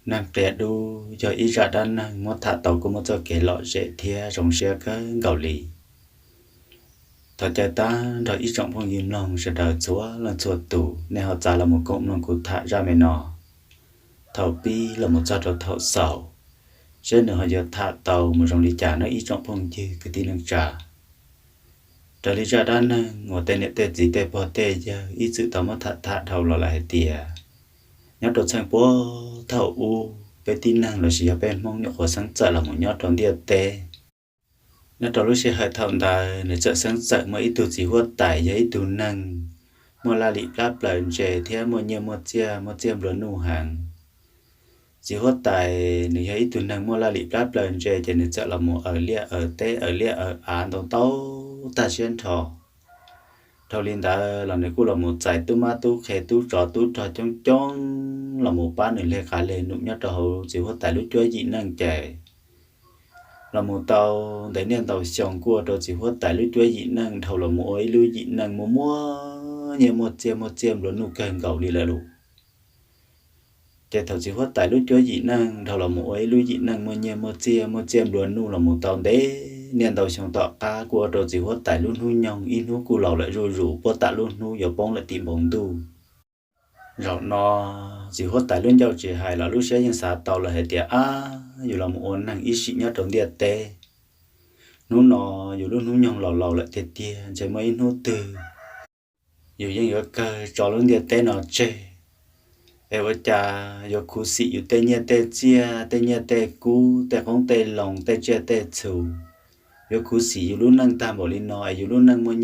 nàng trẻ đu cho ý ra đan nàng mất thả tàu cũng mất cho kể lọ dễ thia rồng xe cái gạo lì thọ chạy ta rồi ít trọng phong yên lòng sẽ đợi chúa là chúa tù nên họ trả là một cộng lòng cụ thả ra mẹ nọ thầu pi là một gia trò thầu sầu trên nữa họ giờ thả tàu một dòng lý trả nó ít trọng phong chứ cái tin năng trả trở lý ra đan ngồi tên nệ tên gì tên bỏ tên giờ ít sự tao mất thả thầu là lại tiền nhớ đồ sang bố thầu u về tin năng là chỉ bên mong nhớ của sáng trợ là một nhớ trong địa tê nhớ trong lúc sẽ hệ thống ta để trợ sáng trợ mà ít tu chỉ hốt tải giấy tu năng mua la lị láp lần trẻ theo mua nhiều mua chia lớn nụ hàng chỉ hốt tải nếu giấy tu năng mua la lị láp lần trẻ chỉ nên trợ là một ở tê ở lia ở án tông tấu ta xuyên thọ thầu liên ta là này cũng là một giải tu ma tu khé tu trò trong là một ba người lê khá lên nụng nhất trò chỉ có tại lúc chơi dị năng trẻ là một tàu để nên tàu sòng cua trò chỉ có tại lúc chơi dị năng thầu là một ấy lưu dị năng mua nhiều một chiêm lớn nụ kèm gạo đi lại đủ trẻ thầu chỉ có tại lúc chơi dị năng thầu là một ấy lưu dị năng mua nhiều một chiêm lớn nụ là một tàu đấy nên tàu sòng tọ cá cua trò chỉ có tại luôn hui nhong in hui cù lầu lại rồi rủ bớt tạ luôn hui giờ bóng lại tìm bóng tu rồi nó chỉ hốt tại luôn giao chỉ hài là lúc sẽ những xã tàu là hệ tiệt dù là một ôn năng ý sĩ nhớ trong địa tê nó dù luôn nhong lầu lại tiệt tiệt chỉ mấy nó từ dù những cái cơ cho luôn địa tê nó chê em vợ cha dù khu sĩ dù tê nhẹ tê chia tê nhẹ tê cú tê không tê lòng tê chia tê chủ dù khu sĩ dù luôn năng tam bảo linh nó dù luôn năng một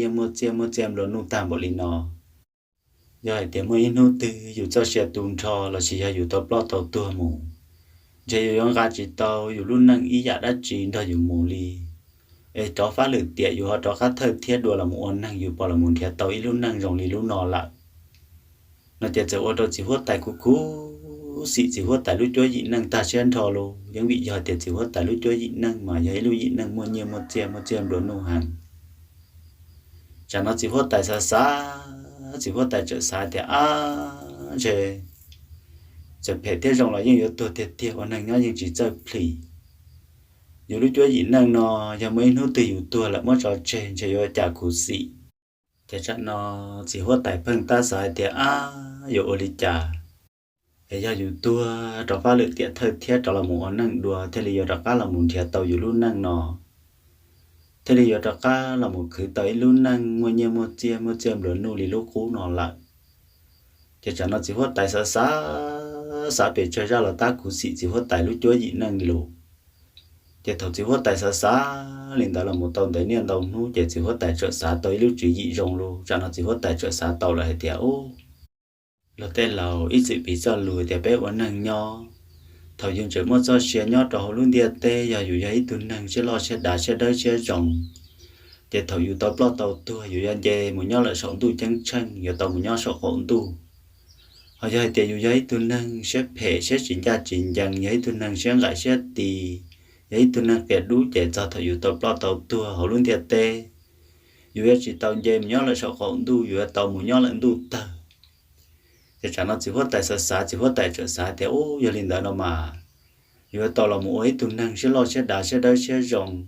chia luôn nung tam bảo linh nó giờ tiếng mới nô tư dù cho xe tuôn cho là chỉ dù tàu lót tàu tua mù giờ dù những gà chỉ tàu dù luôn năng ý giả đã chỉ thôi dù mù li ê cho phá lực tiệt dù họ cho khát thơ thiết đùa là một năng dù bỏ là một thiệt tàu ý luôn năng rồng li luôn nọ lại nó tiệt giờ ô tô chỉ hốt tại cú xị chỉ hốt tại lúc chơi dị năng ta xuyên thò luôn những vị giờ tiệt chỉ hốt tại lúc chơi dị năng mà giờ lúc dị năng mua nhiều một chiêm đồ nô hàng chẳng nó chỉ hốt tại xa chỉ có tại chợ xã thì chế chế phải thế rằng là những yếu tố thiệt thiệt còn năng những chỉ chơi plei nhiều lúc chơi gì năng nó giờ mấy nó từ yếu tố là mất trò chơi chơi ở trả cú sĩ thế chắc nó chỉ có tại phần ta xã thì yếu ở đi trả thế giờ yếu tố trò phá lực tiệt thời thiết trò là một năng đùa thế là giờ trò cá là một thiệt tàu yếu lúc năng nó thế thì giờ ta là một khử tới luôn năng mua nhiều một chiêm rồi nuôi lúc cũ nó lại chắc chắn nó chỉ có tại xã để chơi ra là ta cũng chỉ có tại lúc chơi gì năng lù chỉ thầu chỉ có tại xã liền đó là một tàu tới niên tàu nu chỉ có tại chợ xã tới lúc chỉ dị rồng luôn cho nó chỉ có tại chợ xã tàu là tiểu là tên là ít sự bị cho lùi thì bé vẫn năng nho thầu dương chỉ mất cho xe nhót trò luôn địa tê giờ dù giấy tuần năng sẽ lo sẽ đá sẽ đỡ sẽ rồng để thầu dù tàu lo tàu tua dù anh chê một nhót lại sống tu chân chân giờ tàu một nhót sống hỗn tu họ giờ thì dù giấy tuần năng sẽ phê sẽ chỉnh ra chỉnh dần giấy tuần năng sẽ lại sẽ tì giấy tuần năng kẹt đú để cho thầu dù tàu lo tàu tua họ luôn địa tê dù chỉ tàu chê một nhót lại sống hỗn tu dù tàu một nhót lại tu tờ thì chẳng nó chỉ có tại xã chỉ có tại chợ xã thì giờ linh đó nó mà giờ tao là một ấy tuần năng sẽ lo sẽ đá sẽ đỡ sẽ rồng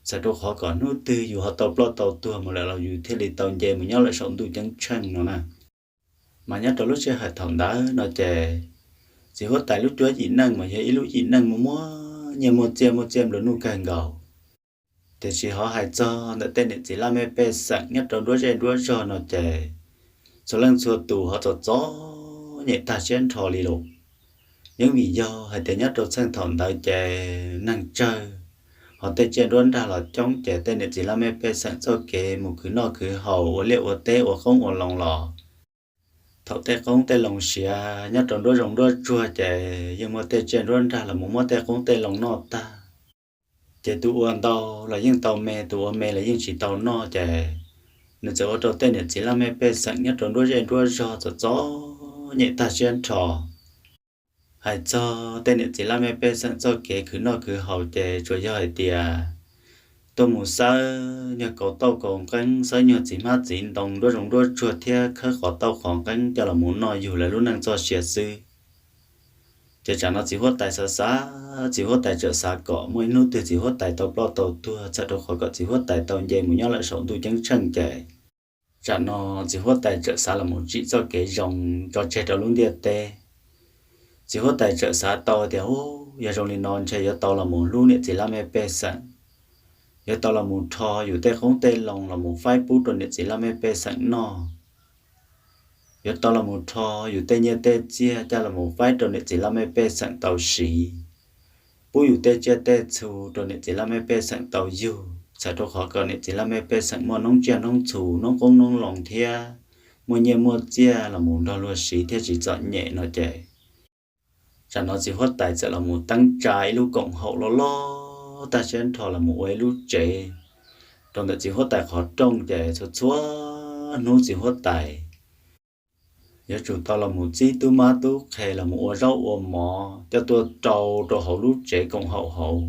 sẽ đâu khó còn nút tư dù họ tàu lo tàu tua mà lại là dù thế thì tàu về mình nhớ lại sống tu chân chân nó nè mà nhớ tao lúc sẽ hệ thống đó nó chè chỉ có tại lúc chúa dị năng mà vậy lúc dị năng mà mua nhiều một chiêm rồi nuôi càng gạo thì chỉ họ hãy cho để tên chỉ là mấy bé sẵn nhất trong đua cho nó chè số lần xua tù họ cho gió nhẹ ta xuyên thò lì lộ những vì do hay tên nhất trong sang thọn đại trẻ năng chơi họ tên trẻ đoán ra là trong trẻ tên này chỉ là mấy bé sẵn cho kể một cứ nọ cứ hầu ở liệu ở tê ở không ở lòng lò thọ tê không tê lòng xìa nhất trong đôi rồng đôi chua trẻ nhưng mà tên trẻ đoán ra là một món tê không tê lòng nọ ta trẻ tụ ăn tàu là những tàu mẹ tụ mẹ là những chỉ tàu nọ trẻ nếu cho tôi tên là chỉ là mấy bé sẵn nhất trong đôi cho gió nhẹ ta xuyên trò hay cho tên là chỉ là mấy bé sẵn cho kể cứ nó cứ hậu để cho giờ thì tôi muốn sao nhà cậu tàu còn cánh sao nhà chỉ mát chỉ đồng đôi rồng đôi chuột theo khơi khó tàu còn cánh cho là muốn nói dù là lúc năng cho xìa sư chỉ chẳng nó chỉ hốt tại xã xã chỉ hốt tại chợ xã cọ mỗi nút từ chỉ hốt tại tàu lo tàu tua chợ đâu khỏi có chỉ hốt tại tàu dây một nhau lại sống tu chẳng chân chạy chẳng nó chỉ hốt tại chợ xã là một chỉ cho cái dòng cho chạy đầu luôn điệt tê chỉ hốt tại chợ xã tàu thì giờ trong này non chạy giờ tàu là một luôn này chỉ làm em bê sẵn giờ tàu là một thòอยู่แต่không tê lòng là một phái bút rồi này chỉ làm em bê sẵn nó giờ tao là một thòอยู่tây nhẹ tây chia cha là một phái rồi này chỉ làm mấy bé sẵn tàu xì bốอยู่tây chia tây chu rồi này chỉ làm mấy bé sẵn tàu du sao tôi khó còn này chỉ làm mấy bé sẵn mua nông chia nông chu nông công nông lòng thia mua nhẹ mua chia là một đo lúa xì thia chỉ chọn nhẹ nó chạy cha nó chỉ hốt tài sẽ là một tăng trái lúc cộng hậu lo ta trên thò là một ấy lúc chạy trong đó chỉ hốt tài khó trông chạy cho chúa nó chỉ hốt tài giờ chủ tao là một chi tu ma tu hay là một rau ôm mò cho tôi trâu cho hậu lúc trẻ công hậu hậu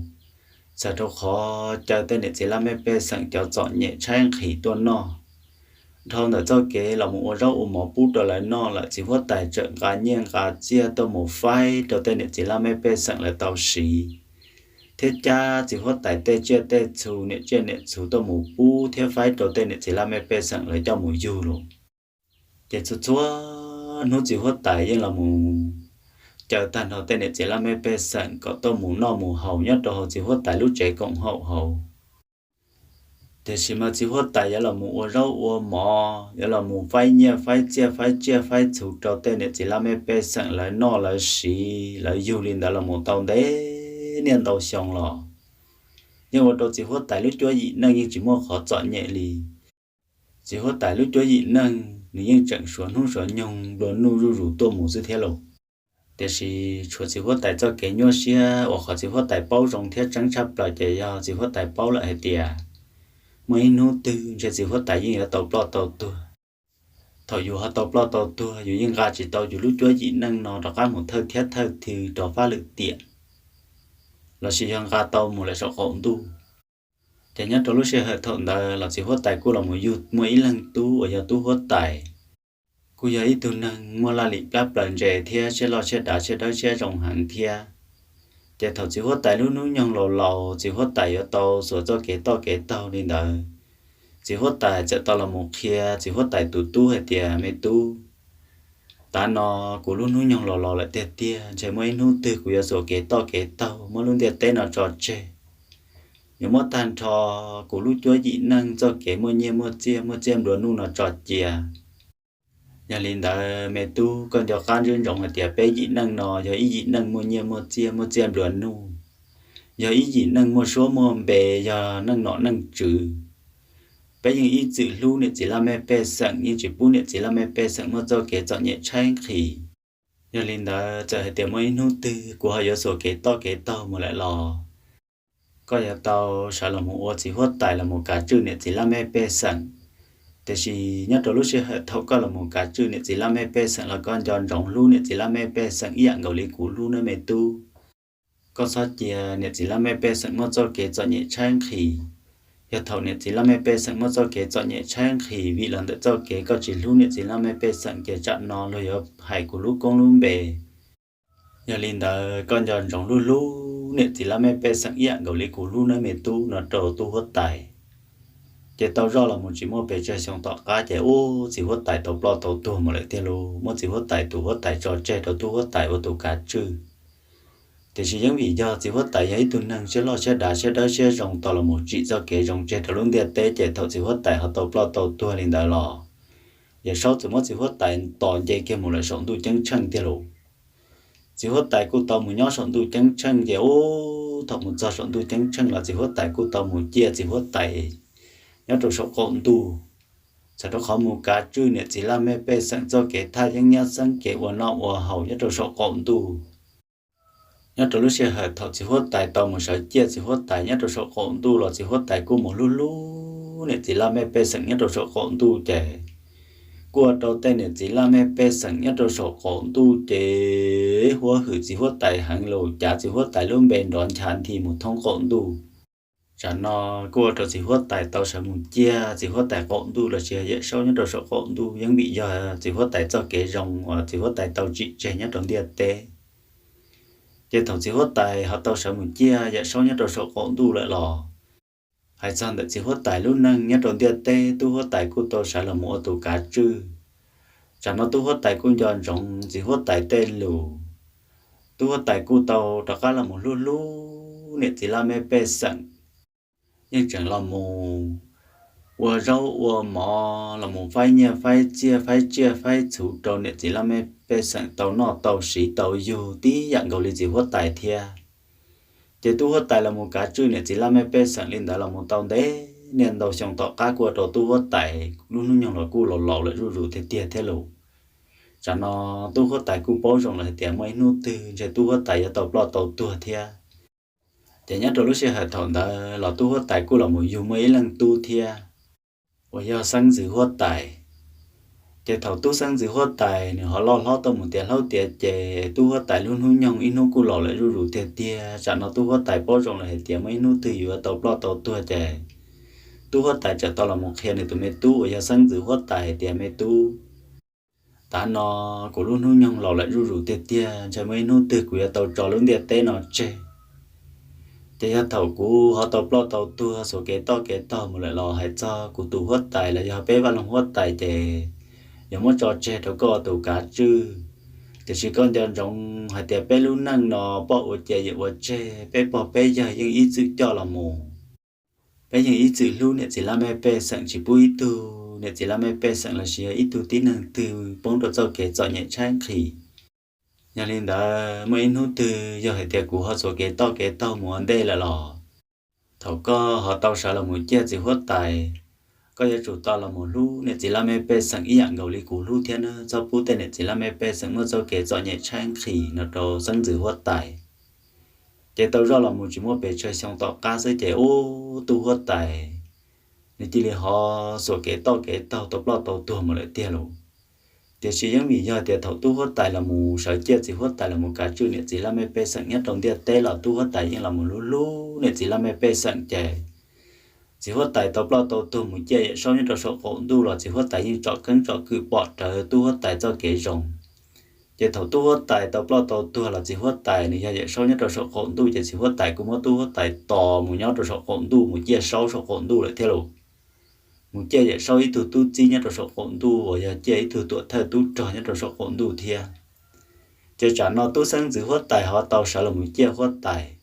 sao cho khó cho tên này chỉ làm mấy bé sẵn cho chọn nhẹ trang khí tuần nó thâu là cho kế là một rau ôm mò bút rồi lại nó là chỉ có tài trợ cá nhân cá chia tôi một phái cho tên này chỉ làm mấy bé sẵn là tàu xì thế cha chỉ có tài tê chia tê chủ nè chia nè chủ tôi một bút thế phái cho tên này chỉ làm mấy bé sẵn là cho một du luôn để cho chúa nó chỉ hốt tài nhưng là mù chờ tan họ tên này chỉ là mấy bé sẵn có tôi mù no mù hậu nhất đồ chỉ hốt tài lúc trẻ cộng hậu hậu để chỉ mà chỉ hốt tài là mù rau mò là mù phái nhẹ phái chia chủ trò tên này chỉ là mấy bé sẵn lại no lại xì lại du lịch đó là một tàu đấy nên tàu xong lò nhưng mà đồ chỉ hốt tài lúc chúa gì nâng chỉ mua khó chọn nhẹ lì chỉ hốt tài lúc chúa gì nâng nhưng chẳng xuống không xuống nhung đồ nu rủ tô mù dư thế lộ để chỉ chuột chỉ hốt tại cho cái nhua xia hoặc họ chỉ hốt tại bao rong thiết trắng chắp lại để cho chỉ hốt tại bao lại tiề mấy nô tư chỉ hốt tại những cái tàu tua thầu dù họ tàu tua dù những gà chỉ tàu dù lúc chúa dị năng nó đã có một thơ thiết thơ thì đó phá lực tiện là chỉ hàng gà tàu một lại sợ khổng tu thế nhất trong lúc xe hệ thống là chỉ hốt tài cô là một dụ mỗi lần tu ở nhà tu hốt tài cô giờ ít tu năng mua la lị lắp lần rẻ thia xe lo xe đá xe đá xe rồng hàng thia để thầu chỉ hốt tài lúc núi nhông lầu chỉ hốt tài ở tàu sửa cho kế tàu nên đời chỉ hốt tài chợ tàu là một kia chỉ hốt tài tu hay tiề mê tu ta nó của lúc núi nhông lầu lại tiề tiề chạy mấy núi từ của giờ sửa kế tàu mỗi luôn tiề tên nó trò chơi nhưng mà tan trò của lúc chúa dị năng cho kế mua chia đồ nu nó trọt chìa nhà linh đã mẹ tu còn cho can riêng rộng là tiệp bé dị năng nó giờ ý dị năng mua chia đồ nu giờ ý dị năng mua số mua bè giờ năng nọ năng trừ bé những ý chữ lu này chỉ là mẹ bé sẵn nhưng chỉ bu này chỉ là mẹ bé sẵn mua cho kế chọn nhẹ tranh khỉ nhà linh đã chờ tiệp mấy nu tư của họ giờ số kế to mà lại lò có nhà tàu sẽ là một ô chỉ hốt tài là một cá trư này chỉ là mê bê sẵn thế thì nhất đầu lúc sẽ hệ thống có là một cá trư này chỉ là mê bê sẵn là con giòn rộng luôn này chỉ là mê bê sẵn ý dạng gầu lý cũ luôn nơi mê tu có sát chia này chỉ là mê bê sẵn mất cho kế chọn nhẹ trang khỉ hệ thống này chỉ là mê bê sẵn mất cho kế chọn nhẹ trang khỉ vì lần tự cho kế có chỉ luôn này chỉ là mê bê sẵn kế chọn nó rồi ở hải của lúc con luôn bề nhà linh đã con giòn rộng luôn nè chỉ là mấy bé sáng dạng gầu lấy củ lu nơi mẹ tu nó trâu tu hốt tài cái tao rõ là một chỉ mua bé chơi xong tọt cá chạy ô chỉ hốt tài tàu lo tàu tu mà lại tiêu lu một chỉ hốt tài tu hốt tài trò chơi tàu tu hốt tài ô tu cá trừ thì chỉ những vì do chỉ hốt tài ấy tu năng sẽ lo sẽ đá sẽ đá sẽ rồng tàu là một chỉ do cái rồng chơi tàu luôn tiền tế chạy tàu chỉ hốt tài họ tàu lo tàu tu lên đại lò giờ sau chỉ một chỉ hốt tài toàn dây kia một lại sống tu chân chân tiêu lu chỉ hốt tài cô tàu một nhỏ sống tu chân chân vậy ô thật một giờ sống tu chân chân là chỉ hốt tài cô tàu một chia chỉ hốt tài nhớ trong số con tu sẽ đó khó một cá trư này chỉ là mẹ bé sẵn cho cái thai những nhát sẵn cái quần nọ quần hậu nhớ trong số con tu nhớ trong lúc xe hợp thật chỉ hốt tài tàu một sợi chia chỉ hốt tài nhớ trong số con tu là chỉ hốt tài cô một lú này chỉ là mẹ bé sẵn nhớ trong số con tu trẻ của đầu tiên này chỉ là mẹ bé sẵn nhất trong số con tu chế hóa hữu chỉ hóa tài hàng lầu trả chỉ hóa tài luôn bền đón chán thì một thông con tu chả nó của đầu chỉ hóa tài tàu sẽ một chia chỉ hóa tài con tu là chia dễ sâu nhất trong số con tu vẫn bị giờ chỉ hóa tài cho kế rồng chỉ hóa tài tàu trị chế nhất trong địa tế chế thầu chỉ hốt tài họ tàu sợ một chia dạ sau nhất đầu sổ cổ tu lại lò hay sang tại chỉ hốt tài lúc năng nhất đầu tiên tê tu hốt tài của tôi sẽ là một tụ cá trư chẳng nó tu hốt tài cũng dọn rộng chỉ hốt tài tên lù tu hốt tài của tàu đó cả là một lu lu nè chỉ là mê bê sẵn nhưng chẳng là một ua rau ua mò là một phái nhẹ phái chia phái chủ đầu nè chỉ là mê bê sẵn tàu nọ tàu sĩ tàu dù tí dạng cầu lý chỉ hốt tài thia chỉ tu hốt tài là một cá trư nè chỉ là mê bê sẵn lên đó là một tàu đế nên đầu xong tọ cá của đầu tu hốt tài luôn luôn nhong là cu lò lò lại rù thế tia thế lù cho nó tu hốt tài cu bó rồng lại tiền mấy nút từ chỉ tu hốt tài tàu lo tàu tua thia chỉ nhớ rồi lúc xưa hệ thống đó là tu hốt tài cu là một dù mấy lần tu thia và do sang dự hốt tài chỉ thầu tu sang dự hốt tài nếu họ lo tao một tiền lâu tiền chỉ tu hốt tài luôn hướng nhong in cu lò lại rù thế tia cho nó tu hốt tài bó rồng lại tiền mấy nút từ dù tàu lo tàu tua chỉ tu hốt tài cho tao là một khen này tụi mày tu và do sang dự hốt tài tiền mày tu ta nó cũng luôn hướng nhong lò lại rù tia tia cho mấy nút từ của tàu trò luôn tiền tê nó chê chỉ là thầu cũ họ tàu lo tàu tua số kế to một lại lò hay cho của tụ hốt tài là do bé vào lòng hốt tài để giờ muốn trò chơi đâu có tụ cá chư thì chỉ con cho trong hai tiệp bé luôn năng nó bỏ ở chơi giờ ở chơi bé bỏ bé giờ nhưng ý chữ cho là mù bé nhưng ý chữ luôn này chỉ làm bé sẵn chỉ bui tu này chỉ làm bé sẵn là chỉ ít tu tí năng từ bốn độ cho kế cho nhẹ trang khỉ nhà linh đã mấy nút từ giờ hệ tiệc của họ số kế to muốn đây là lò thầu có họ tao sợ là một chia chỉ hốt tài có giá chủ to là một lú này chỉ làm em sẵn ý dạng gầu lý của lú thiên nữa cho bút tên này chỉ làm em sẵn mới cho kế cho nhẹ trang khỉ nó đồ sẵn giữ hốt tài chế tao ra là một chỉ mua bể chơi xong tao cá dưới chế ô tu hốt tài nên chỉ là họ số kế to tao lo tao tua một lại tiền luôn thì chỉ những vì do thì thầu tu hốt tài là một sở chia chỉ hốt tài là một cá chư này chỉ là mấy bê sẵn nhất đồng tiền tê là tu hốt tài nhưng là một lú này chỉ là mấy bê sẵn chè chỉ hốt tài tao lo tao tu một chè sau những trò sổ khổn tu là chỉ hốt tài nhưng trò cứng trò cự bọt trời tu hốt tài cho kế rồng chỉ thầu tu hốt tài tao lo tao tu là chỉ hốt tài này giờ sau những trò sổ khổn tu chỉ hốt tài cũng có tu hốt tài tò một nhau trò sổ khổn tu một chè sau sổ khổn tu lại theo luôn một chơi vậy sau ít tu chi nhất rồi sổ khổn tu và giờ chơi ít tu thơ tu trò nhất rồi sổ khổn tu thia chơi trả nó tu sang giữ hốt tài họ tàu sợ là một chơi hốt tài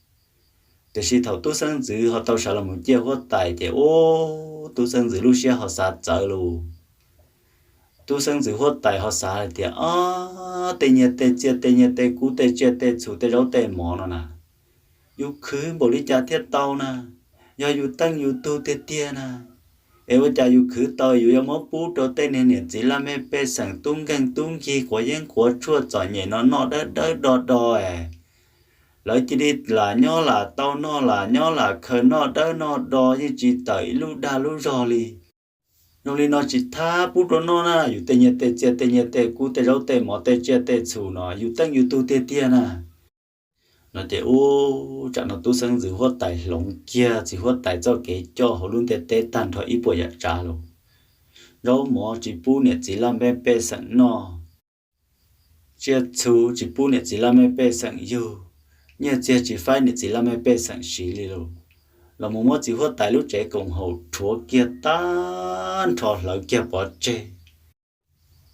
để khi thầu tu sang giữ họ tàu sợ là một chơi hốt tài thì ô tu sang giữ lúc xưa họ xả trở luôn tu sang giữ hốt tài họ xả thì tê nhẹ tê cú tê chơi tê chủ tê rau tê mỏ nó nè yêu khứ bộ lý cha thiết tàu nè do yêu tăng yêu tu tê tia nè em cha yêu khứ tao yêu em muốn bút cho tên này chỉ là mấy bé sẵn tung gan tung chi của dân của chua chọi nhẹ nó đỡ lợi chỉ đi là nhó là tao nó là nhó là khờ nó đỡ như chỉ tới lu đa lu rò li nó li nó chỉ tha bút cho nó na yêu tên nhẹ tê cú tê rau tê mỏ tê chia tê chủ nó yêu tăng yêu tu tê tia na nó thì ô chẳng nó tu sang giữ hốt tài lồng kia chỉ hốt tài cho cái cho họ luôn tê tàn thoại ít bồi giả trả luôn rau mỏ chỉ bu nè chỉ làm bé sẵn nó chia chú chỉ bu nè chỉ làm bé sẵn yêu nhà chia chỉ phải nè chỉ làm bé sẵn xí li luôn là một món chỉ hốt tài lúc trẻ cùng hậu chúa kia tan thọ lỡ kia bỏ chê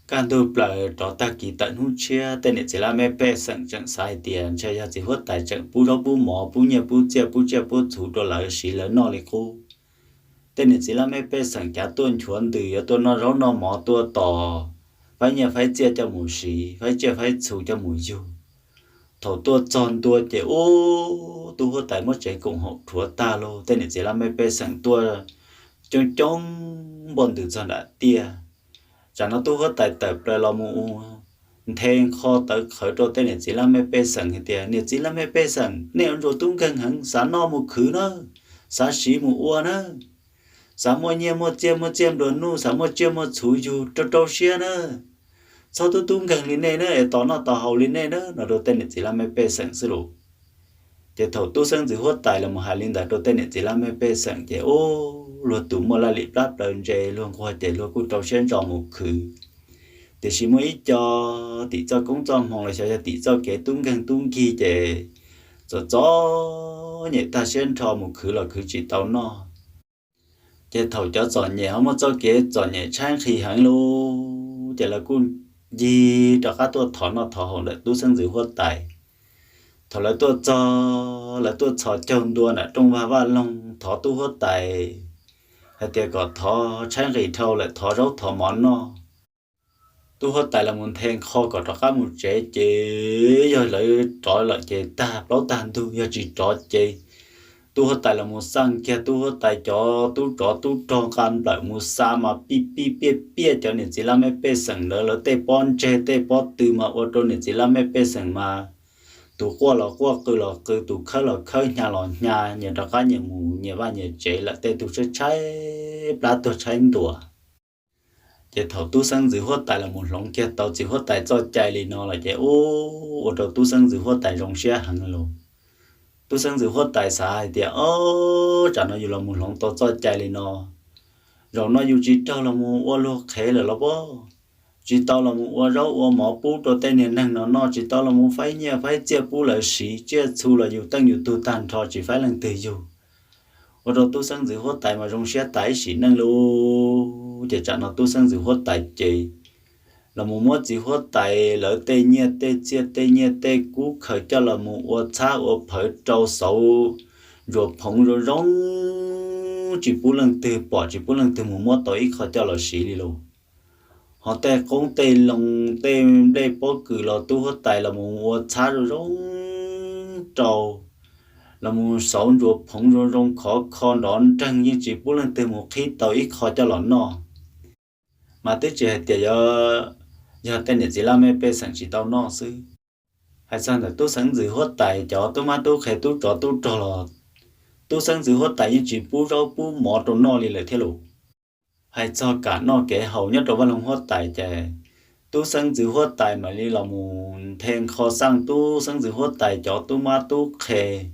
can tu bờ đó ta kỳ tận hút chia tên này chỉ là mấy bé sẵn chẳng sai tiền chơi ra chỉ hốt tài chẳng bù đâu bù mỏ bù nhẹ bù chia bù thủ đồ lại xí lớn nọ lại cô tên này chỉ là mấy bé sẵn cả tuần chuẩn từ tuần nó rau nó mỏ tua tò phải nhẹ phải chia cho mù xí phải chia phải thủ cho mù du thầu tua tròn tua chỉ ô tu hốt tài mất chạy cùng hậu thua ta lô tên này chỉ là mấy bé sẵn tua trong bọn từ tròn đã tia chẳng nó tu hốt tài tập rồi là mu thêm kho tới khởi đầu tên này chỉ là mấy bé sẵn thì tiền này chỉ là mấy bé sẵn nếu rồi tung gần hẳn sáng no một khứ nó sáng xí một uo nó sáng mua nhẹ mua chiêm đồ nu sáng mua chiêm mua chủ dù trâu xia nữa sau tôi tung gần lên này nữa tỏ nó tỏ hậu lên này nữa nó đầu tên này chỉ là mấy bé sẵn xí lộ thì thầu tu sân giữ hốt tài là một hai linh đại đầu tên này chỉ là mấy bé sẵn thì ô luôn tụ mua la lịt lát đơn dễ luôn qua để luôn cũng trâu xen tròn một khứ thì chỉ mới cho tí cho cũng cho mong là cho tí cho cái tung gần tung kia để giờ gió nhẹ ta xuyên thọ một khứ là khứ chỉ tàu nó chế thầu cho gió nhẹ không có cho kế gió nhẹ trang khi hàng lô chế là cún gì cho các tôi thọ nó thọ hồn lại tu sinh giữ hốt tài thọ lại tôi cho lại tôi cho chồng đua nè trong va long thọ tu hốt tài hay tiệt có thọ trang khi thâu lại thọ rau thọ món nó tu hốt tài là muốn thèn kho có các một chế rồi lại chế ta bảo tàn tu giờ chỉ trò chế tu hốt tài là một sang kia tu hốt tài cho tu trò can lại một sa mà pi cho nên chỉ làm mấy bê sừng lỡ tê pon chế tê pon từ mà ô tô nên chỉ làm mấy bê sừng mà tu qua là tu khơi nhà nhà đó cá nhà mù nhà ba nhà chế là tê tu sẽ trái lá tu trái đùa chế thầu tu sang giữ hốt tài là một lồng kia tàu chỉ hốt tài cho chạy đi nó là chế ô đầu tu sang giữ hốt tài rong xe hàng luôn tu sang giữ hốt tài xài thì chả nó dù là một lồng tàu cho chạy đi nó rồi nó dù chỉ tao là một ô lô khé là bó chỉ tao là một ô rau ô mỏ bú đồ tên này năng nó chỉ tao là một phái nhẹ phái chia bú là xí chia thu là dù tăng dù tu tàn thọ chỉ phải lần từ dù ô đầu tu sang giữ hốt tài mà rong xe tài xí năng luôn chỉ chả nó tu sang giữ hốt tài chỉ là một món chỉ hốt tài lỡ tê nhẹ tê chia tê nhẹ tê cú khởi cho là một ô cha ô phở trâu sầu rồi phồng rồi rong chỉ bù lần từ bỏ chỉ bù lần từ một món tối khởi cho là xí đi luôn họ tê cũng tê lòng tê đây bó cử là tu hốt tài là một ô cha rồi rong trâu là một sầu rồi phồng rồi rong khó đón trăng như chỉ bù lần từ một khi tối khởi cho là nó mà tới chỉ thì giờ tên này chỉ làm mấy bé sản chỉ tao nó xứ hay sao là tôi sáng giữ hốt tài cho tôi mà tôi khai tôi trò là tôi sáng giữ hốt tài như chỉ bù rau bù mỏ đồ nó đi lại thế luôn hay cho cả nó kẻ hầu nhất đồ văn lòng hốt tài chè tôi sáng giữ hốt tài mà đi là một thêm khó sang tôi sáng giữ hốt tài cho tôi mà tôi khai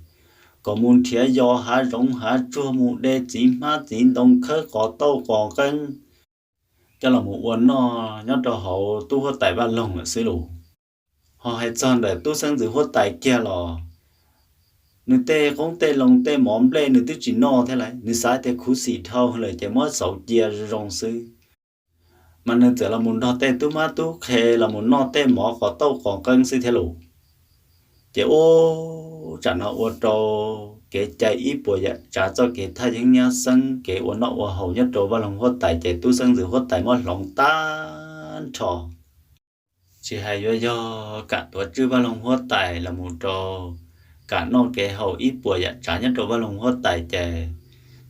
có muốn thiệt do há rong há chua một đê chỉ má chỉ đông khơi có tàu có cân cho là một uốn nó nhớ cho họ tu hốt tài ban lông ở xứ lù họ hay chọn để tu sang giữ hốt tài kia lò nữ tê cũng tê lông tê mỏm lên nữ tê chỉ no thế này nữ sai tê khú xì thâu lời chỉ mất sầu chia rong xứ mà nữ chỉ là một no tê tu má tu khề là một no tê mỏ có tàu có cân xứ thế lù chỉ ô chẳng họ ô tô cái chạy ít bùa dạ trả cho cái thay những nhà sân cái uốn nọ hầu nhất đồ vào lòng hốt tài chạy tu sân giữ hốt tài mất lòng tan trò chỉ hay do cả tuổi chưa vào lòng hốt tài là một trò cả nó cái hầu ít bùa dạ trả nhất đồ vào lòng hốt tài chạy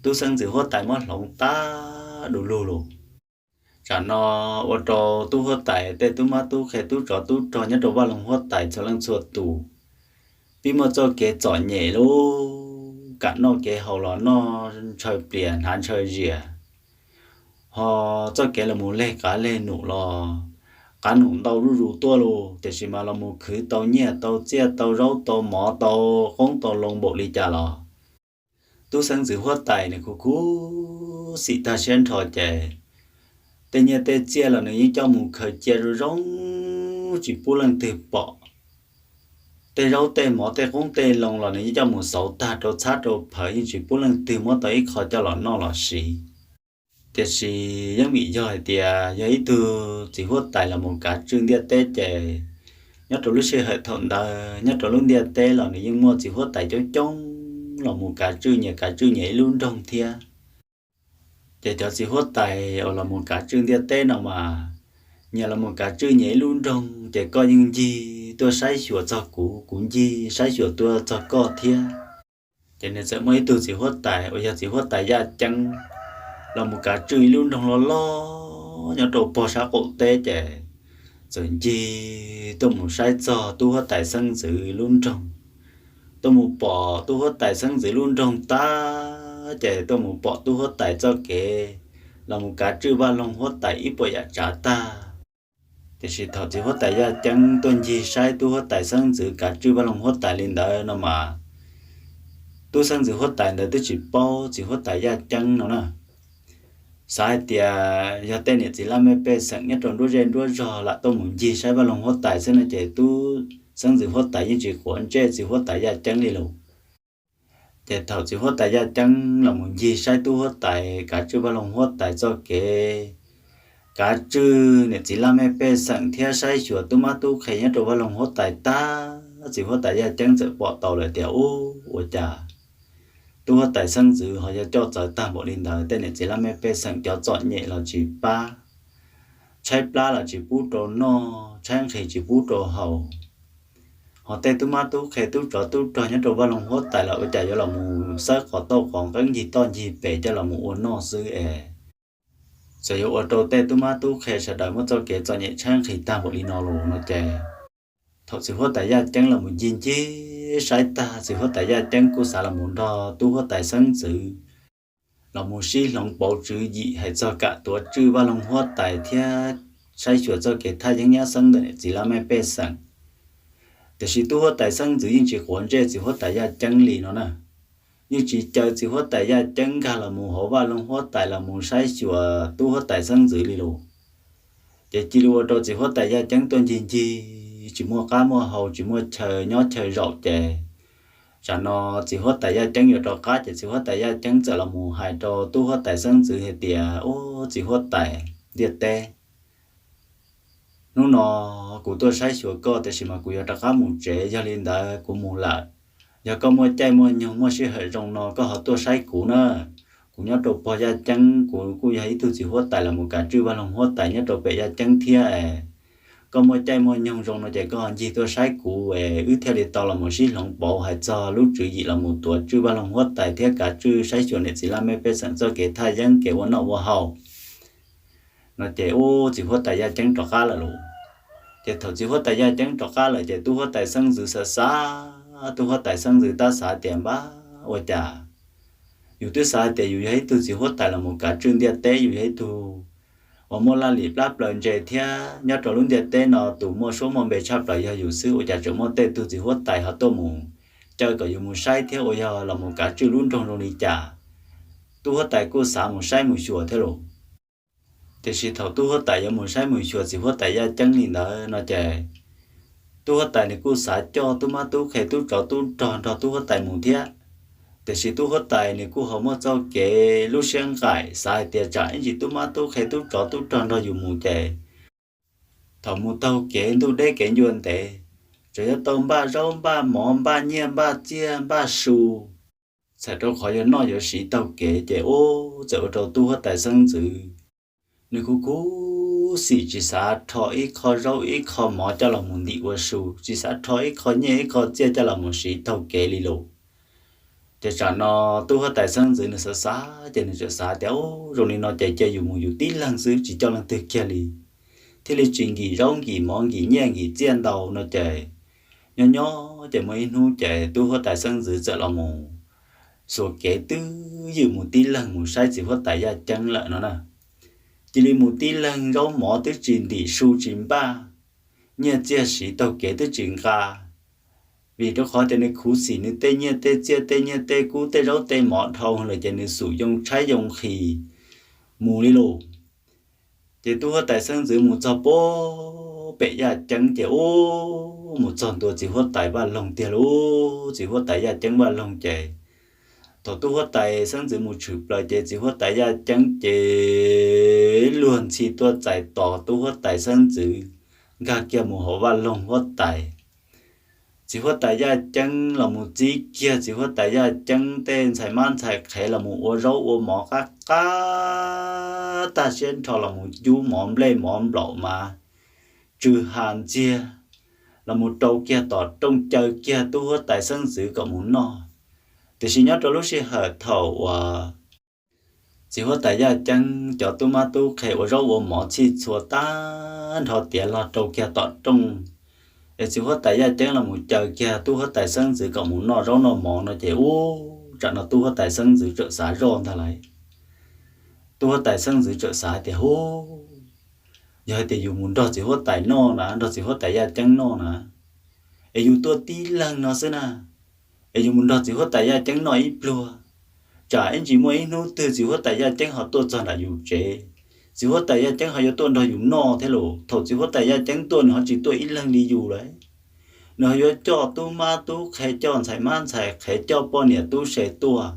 tu sân giữ hốt tài mất lòng ta đủ lù trả nó ô tô tu hốt tài tê tu má tu khé tu trò nhất đồ vào lòng hốt tài cho lăng chuột tù vì mà cho cái trò nhẹ luôn cả nó cái hậu là nó chơi biển hắn chơi gì họ cho cái là một lê cá lên nụ lò cá nụ tàu rú tua luôn để xem mà là một khứ tàu nhẹ tàu chia tàu rau tàu mỏ tàu không tàu lồng bộ đi chả lò tu sang giữ hoa tài này cú xị ta xuyên thọ chè tê nhẹ tê chia là nếu cho một khởi chia rồi rong chỉ bù lần từ bỏ tê rau tê mỏ tê không tê lòng là nếu cho một số ta đồ sát đồ phải chỉ bù lần từ mỏ tới khỏi cho là nó là gì thì gì giống bị rồi thì giấy từ chỉ hốt tài là một cả chương địa tê chè nhất là lúc xe hệ thống đó nhất là lúc địa tê là nếu như mua chỉ hốt tài cho trống là một cả chương nhảy luôn trong thia để cho chỉ hốt tài là một cả chương địa tê nào mà nhà là một cả chương nhảy luôn trong để coi những gì tôi sai sửa cho cũng gì sai sửa tôi cho có thia cho nên sẽ mấy từ chỉ hốt tài bây giờ chỉ hốt tài ra chăng là một cả chương luôn trong lo nhà đồ bỏ sát cổ tê chè rồi gì tôi một sai cho tôi hốt tài sân giữ luôn trong tôi một bỏ tôi hốt tài sân giữ luôn trong ta chè tôi một bỏ tôi hốt tài cho kệ là một cả chương ba lòng hốt tài ít bỏ dạ trả ta thì sự thật chỉ hốt tài ra chẳng tuân gì sai tu hốt tài sang giữ cả chưa bao lòng hốt tài lên đó nó mà tu sang giữ hốt tài là tôi chỉ bao chỉ hốt tài ra chẳng nó nè sai thì giờ tên này chỉ làm mấy bé sáng nhất rồi đua rèn đua rò là tôi muốn gì sai bao lòng hốt tài sẽ là chạy tu sang dự hót tại những chỉ quán chế dự hót tại gia chẳng đi luôn để thầu dự hót tại gia chẳng là một gì sai tu hót tại cả chữ ba lòng hót tại cho kế cả chữ này chỉ làm em bé sẵn theo sai chùa tu ma tu khai nhất đồ ba lòng hót tại ta dự hót tại gia chẳng sẽ bỏ tàu lại tiểu ô chà tu hót tại sang dự họ cho trở ta bộ linh đời tên này chỉ làm em bé sẵn cho chọn nhẹ là chỉ ba trái pla là chỉ bút đồ no trái thì chỉ bút đồ hậu họ tên tu ma tu khai tu trò nhất đồ ba lòng hót tại là ở chạy cho là mù sắc họ to còn cái gì to gì về cho là mù no sư sở hữu ở đầu tên tu ma tu khai sẽ đợi một cho kể cho nhẹ trang thì ta một đi nó luôn nó chạy thật sự hót tại gia chẳng là một gì chứ sai ta sự hót tại gia chẳng cô xã là một đò tu hót tại sân sự là một sĩ lòng bảo chữ gì hay cho cả tuổi chữ ba lòng hót tại theo sai sửa cho kể thay những nhá sân để chỉ làm em bé sẵn để sĩ tu hót tại sân sự những chỉ quản chế sự hót tại gia chẳng lì nó nè như chỉ chờ sự hót tại gia chẳng cả là một hộ ba lòng hót tại là một sai sửa tu hót tại sân sự lì luôn để chỉ luôn đồ sự hót tại gia chẳng tuân chi chỉ mua cá mua hầu chỉ mua chờ nhót chờ rậu chè chả nó chỉ hót tại gia chẳng nhiều trò cá chỉ hót tại gia chẳng trở là một hai trò tu hót tại sân sự hiện tiệt ô chỉ hót tại diệt tê nó của tôi sai sửa cơ thì chỉ mà của trò cá một chế cho nên đã của một lại giờ có mua chai mua nhiều mua sẽ hệ rong nó có họ tôi sai cũ nữa cũng nhớ đồ bỏ ra chẳng của cô ấy tôi chỉ hót tại là một cả chữ ba lòng hót tại nhớ đồ về ra chẳng thia có mua chai mua nhông rong nó chạy có hành gì tôi sai cũ ước theo để tao là một xí lòng bỏ hay cho lúc chữ gì là một tuổi chữ ba lòng hót tại theo cả chữ sai chuẩn này chỉ là mấy bé sẵn cho cái thay dân cái quần nọ hậu nó chạy ô chỉ hót tại ra chẳng trò cá là luôn thì thầu chỉ hót tại ra chẳng trò cá là chạy tu hót tại sân dự xa tu hót tại sân dự ta xả tiền ba ôi chà dù tôi xả tiền dù thấy tôi chỉ hót tại là một cả trường địa tế dù thấy tôi ở mua la lì láp lần chạy theo nhớ trò luôn địa tế nó tụ mua số món bề chắp lại giờ dù xứ ôi chà chỗ mua tê tôi chỉ hót tại họ tô mù chơi cả dù một sai theo ôi giờ là một cả trường luôn trong rồi đi chả tu hót tại cô xả một sai một chùa thế rồi thì chỉ thầu tu hót tại giờ một sai một chùa chỉ hót tại gia chẳng nhìn nó chạy tu hót tại này cô xả cho tu ma tu khai tu tròn trò tu hót tại một thiết để chỉ tu hót tại này cô không có cho cái lúc sáng cải sai tiền trả chỉ tu ma tu khai tu tròn trò dùng một chạy thầu một tàu cái tu đế cái yuan tệ rồi tôm ba rau ba món ba nhiêm ba chiên ba su sẽ đâu khỏi nói giờ sĩ tàu cái chạy ô giờ đầu tu hót tại sân dự nếu cô sĩ chỉ xã thổi khó rau ít khó mỏ cho là một địa của su chỉ xã thổi khó nhẹ khó chia cho là một sĩ tàu kế li lộ để cho nó tu hết tại sân dưới nó sợ xã cho nên sợ xã đéo rồi nên nó chạy chơi dùng một tí lần xứ chỉ cho lần từ kia li thế là chuyện gì rau gì món gì nhẹ gì chiên đầu nó chạy nhỏ chạy mấy nu chạy tu hết tại sân dưới sợ là một số kế tư dùng một tí lần một sai chỉ hết tại gia chân lại nó nè chỉ là một tí lần rau mỏ tới chuyện thì su chuyện ba nhẹ chia sĩ tàu kế tới chuyện cả vì đó khó cho nên khu xỉ nên tê nhẹ tê cú tê rau tê mỏ thâu là cho nên sử dụng trái dùng khí mù đi lộ thì tôi tại sân dưới một trò bố bệ gia trắng thì ô một tròn tôi chỉ hốt tại ba lồng tiền ô chỉ hốt tại gia trắng ba lồng chè tôi hốt tại sân dưới một chụp lại chè chỉ hốt tại gia trắng chè luôn chỉ tôi chạy tỏ tôi hốt tại sân dưới gà kia một hổ ba lồng hốt tại chỉ hốt tại gia trắng là một chi kia chỉ hốt tại gia trắng tên xài man xài khé là một ô rau ô mỏ cá ta xuyên thọ là một chú mỏm lê mỏm lộ mà trừ hàn chia là một trâu kia tỏ trong chờ kia tu hốt tại sân giữ có muốn no thì xin nhớ cho lúc sẽ hở thầu chỉ hốt tại gia trắng cho tu ma tu khé ô rau ô mỏ chi chùa ta thọ tiền là trâu kia tỏ trong để chỉ hốt tại gia trắng là một chờ kia tu hốt tại sân giữ có muốn no rau no mỏ nó chỉ ô chẳng nó tu hốt tại sân giữ trợ xá rôn thà lại tu hốt tại sân dưới trợ xã thì hô giờ thì dùng muốn đó chỉ hốt tại no nè đó chỉ hốt tại gia trắng no nè ấy dùng tua tí lần nó xí nè ấy dùng muốn đó chỉ hốt tại gia trắng no ít lùa chả anh chỉ mới nô từ chỉ hốt tại gia trắng họ tua cho là dùng chế chỉ hốt tại gia trắng họ cho tua đó dùng no thế lộ thầu chỉ hốt tại gia trắng tua họ chỉ tua ít lần đi dùng đấy nó yo cho tu ma tu khai cho sai man sai khai cho po nè tu sẽ tua